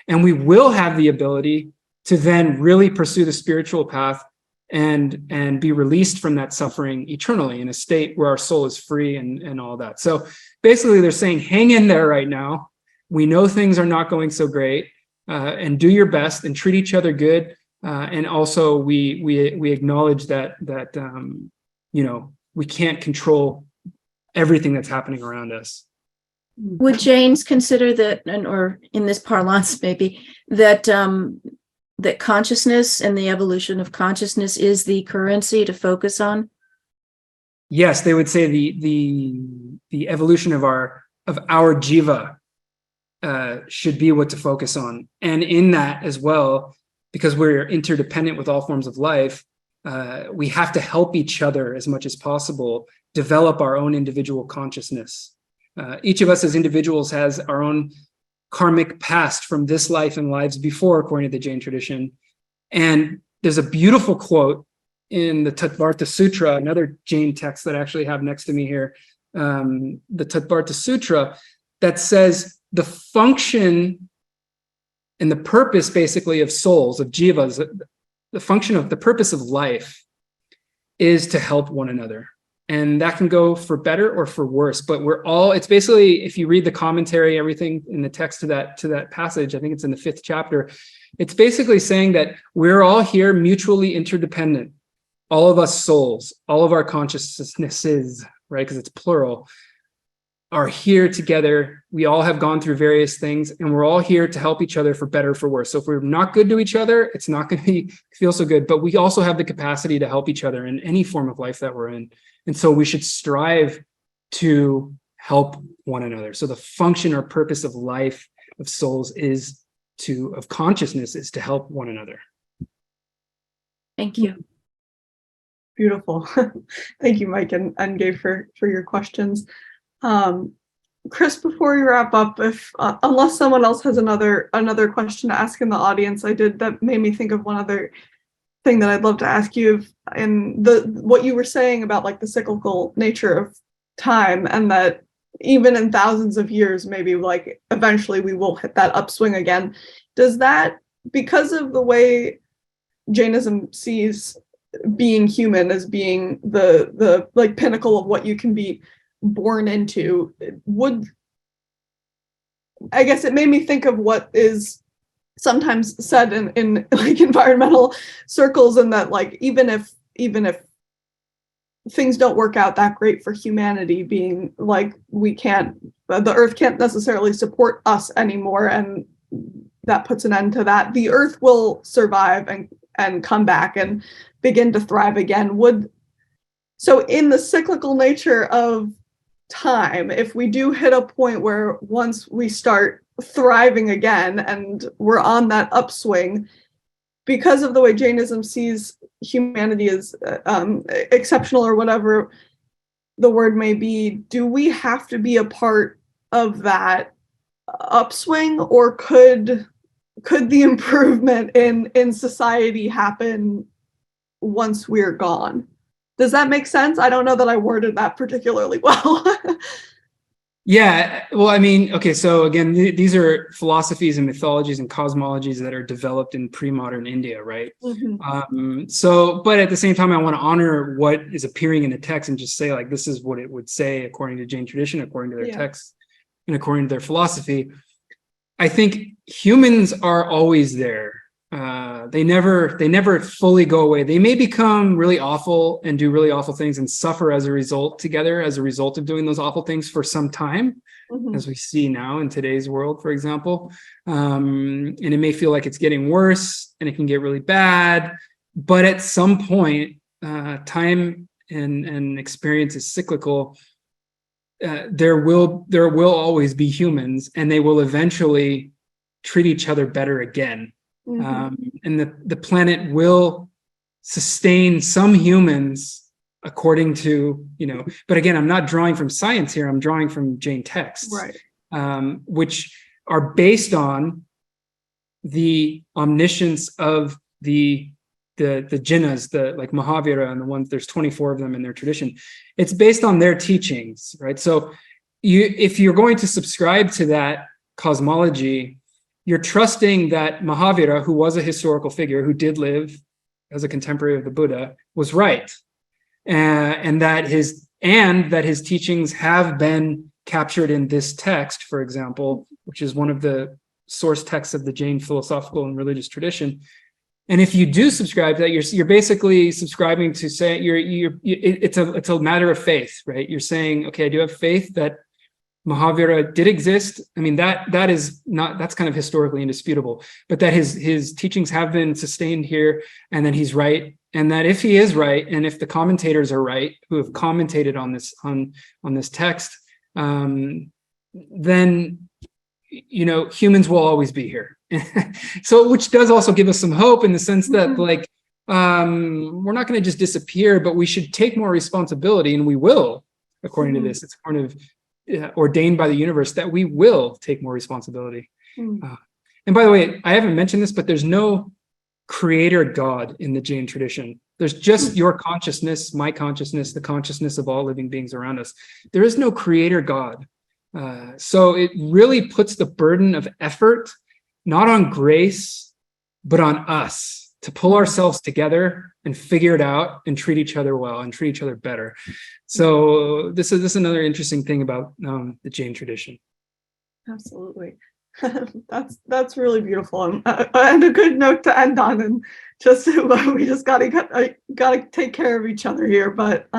and we will have the ability to then really pursue the spiritual path and be released from that suffering eternally in a state where our soul is free and all that. So basically they're saying, hang in there right now. We know things are not going so great, and do your best and treat each other good. And also we acknowledge that we can't control everything that's happening around us. Would Jains consider that, or in this parlance maybe, that that consciousness and the evolution of consciousness is the currency to focus on? Yes, they would say the evolution of our jiva should be what to focus on. And in that as well, because we're interdependent with all forms of life, we have to help each other as much as possible develop our own individual consciousness. Each of us as individuals has our own karmic past from this life and lives before, according to the Jain tradition. And there's a beautiful quote in the Tattvartha Sutra, another Jain text that I actually have next to me here, the Tattvartha Sutra, that says the function and the purpose basically of souls, of jivas, the function of the purpose of life is to help one another. And that can go for better or for worse, but it's basically, if you read the commentary, everything in the text to that passage, I think it's in the 5th chapter, it's basically saying that we're all here mutually interdependent. All of us souls, all of our consciousnesses, right? Because it's plural, are here together. We all have gone through various things, and we're all here to help each other for better or for worse. So if we're not good to each other, it's not going to feel so good, but we also have the capacity to help each other in any form of life that we're in. And so we should strive to help one another. So the function or purpose of life, of souls, of consciousness, is to help one another. Thank you. Beautiful. Thank you, Mike and Gabe, for your questions. Chris, before we wrap up, if unless someone else has another question to ask in the audience, that made me think of one other thing that I'd love to ask you. In what you were saying about like the cyclical nature of time, and that even in thousands of years, maybe like eventually we will hit that upswing again. Does that, because of the way Jainism sees being human as being the like pinnacle of what you can be born into, I guess it made me think of what is sometimes said in like environmental circles, and that like even if things don't work out that great for humanity, being like the earth can't necessarily support us anymore, and that puts an end to that, the earth will survive and come back and begin to thrive again. So in the cyclical nature of time, if we do hit a point where once we start thriving again and we're on that upswing, because of the way Jainism sees humanity as exceptional, or whatever the word may be, do we have to be a part of that upswing, or could the improvement in society happen once we're gone? Does that make sense? I don't know that I worded that particularly well. Yeah, well, I mean, okay, so again, these are philosophies and mythologies and cosmologies that are developed in pre-modern India, right? Mm-hmm. But at the same time, I want to honor what is appearing in the text and just say, like, this is what it would say according to Jain tradition, according to their text, and according to their philosophy. I think humans are always there. They never fully go away. They may become really awful and do really awful things and suffer as a result of doing those awful things for some time, mm-hmm. as we see now in today's world, for example. And it may feel like it's getting worse and it can get really bad, but at some point, time and experience is cyclical. There will always be humans, and they will eventually treat each other better again. Mm-hmm. And the planet will sustain some humans according to, but again, I'm not drawing from science here, I'm drawing from Jain texts, right. Which are based on the omniscience of the jinnas, like Mahavira and the ones, there's 24 of them in their tradition. It's based on their teachings, right? So if you're going to subscribe to that cosmology, you're trusting that Mahavira, who was a historical figure, who did live as a contemporary of the Buddha, was right. And that his teachings have been captured in this text, for example, which is one of the source texts of the Jain philosophical and religious tradition. And if you do subscribe to that, you're basically subscribing to say it's a matter of faith, right? You're saying, okay, I do have faith that Mahavira did exist. I mean, that's kind of historically indisputable, but that his teachings have been sustained here, and that he's right, and that if he is right, and if the commentators are right who have commentated on this text, then humans will always be here. So, which does also give us some hope in the sense that, like, we're not going to just disappear, but we should take more responsibility, and we will, according to this. It's kind of ordained by the universe that we will take more responsibility. And by the way, I haven't mentioned this, but there's no creator God in the Jain tradition. There's just your consciousness, my consciousness, the consciousness of all living beings around us. There is no creator God. So it really puts the burden of effort, not on grace, but on us to pull ourselves together and figure it out and treat each other well and treat each other better. So this is another interesting thing about the Jain tradition. Absolutely. That's really beautiful, and a good note to end on. And just we just gotta take care of each other here. But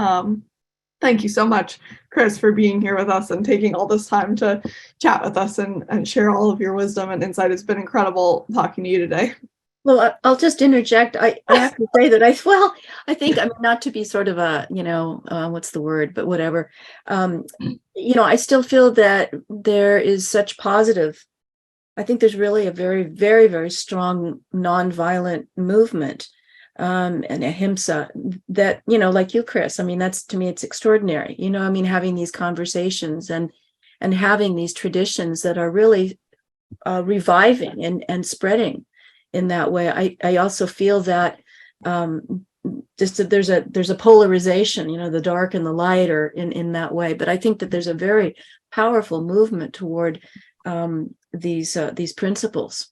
thank you so much, Chris, for being here with us and taking all this time to chat with us and share all of your wisdom and insight. It's been incredible talking to you today. Well, I'll just interject. I have to say that I think, I mean, not to be sort of a, what's the word, but whatever. I still feel that there is such positive. I think there's really a very, very, very strong nonviolent movement, and Ahimsa that, like you, Chris, I mean, that's, to me, it's extraordinary, having these conversations and having these traditions that are really reviving and spreading in that way. I also feel that just that there's a polarization, the dark and the light are in that way. But I think that there's a very powerful movement toward these principles.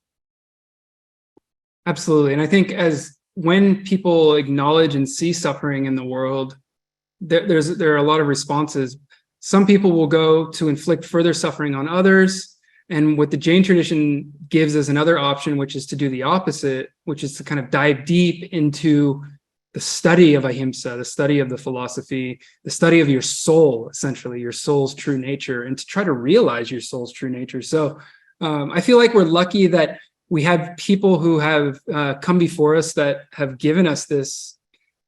Absolutely. And I think when people acknowledge and see suffering in the world, there are a lot of responses. Some people will go to inflict further suffering on others. And what the Jain tradition gives as another option, which is to do the opposite, which is to kind of dive deep into the study of Ahimsa, the study of the philosophy, the study of your soul, essentially, your soul's true nature, and to try to realize your soul's true nature. So I feel like we're lucky that we have people who have come before us that have given us this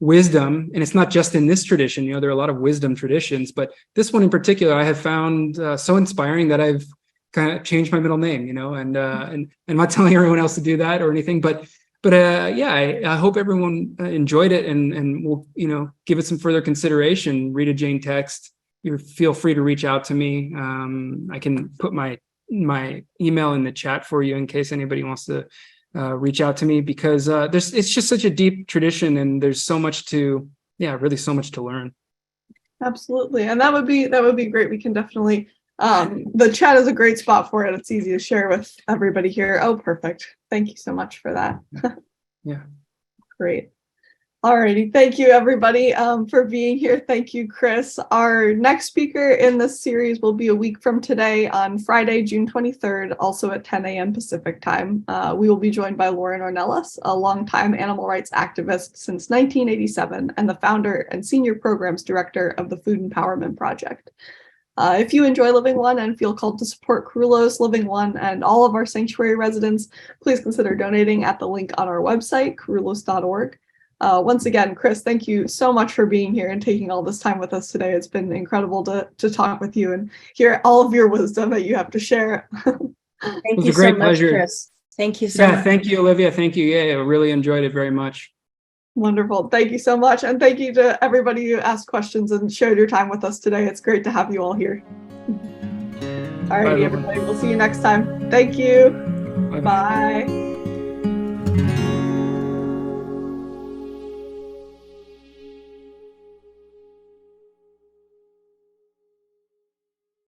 wisdom. And it's not just in this tradition, there are a lot of wisdom traditions, but this one in particular, I have found so inspiring that I've kind of changed my middle name, and I'm not telling everyone else to do that or anything, but I hope everyone enjoyed it and will, give it some further consideration, read a Jain text. You feel free to reach out to me. I can put my email in the chat for you in case anybody wants to reach out to me, because it's just such a deep tradition and there's so much really so much to learn. Absolutely. And that would be great. We can definitely, the chat is a great spot for it. It's easy to share with everybody here. Oh, perfect. Thank you so much for that. Yeah. Great. Alrighty. Thank you, everybody, for being here. Thank you, Chris. Our next speaker in this series will be a week from today on Friday, June 23rd, also at 10 a.m. Pacific time. We will be joined by Lauren Ornelas, a longtime animal rights activist since 1987 and the founder and senior programs director of the Food Empowerment Project. If you enjoy Living One and feel called to support Kurulos, Living One, and all of our sanctuary residents, please consider donating at the link on our website, kurulos.org. Once again, Chris, thank you so much for being here and taking all this time with us today. It's been incredible to talk with you and hear all of your wisdom that you have to share. Thank you so much, Chris. Thank you so much. Thank you, Olivia. Thank you. Yeah, I really enjoyed it very much. Wonderful. Thank you so much. And thank you to everybody who asked questions and shared your time with us today. It's great to have you all here. All righty, everybody. We'll see you next time. Thank you. Bye.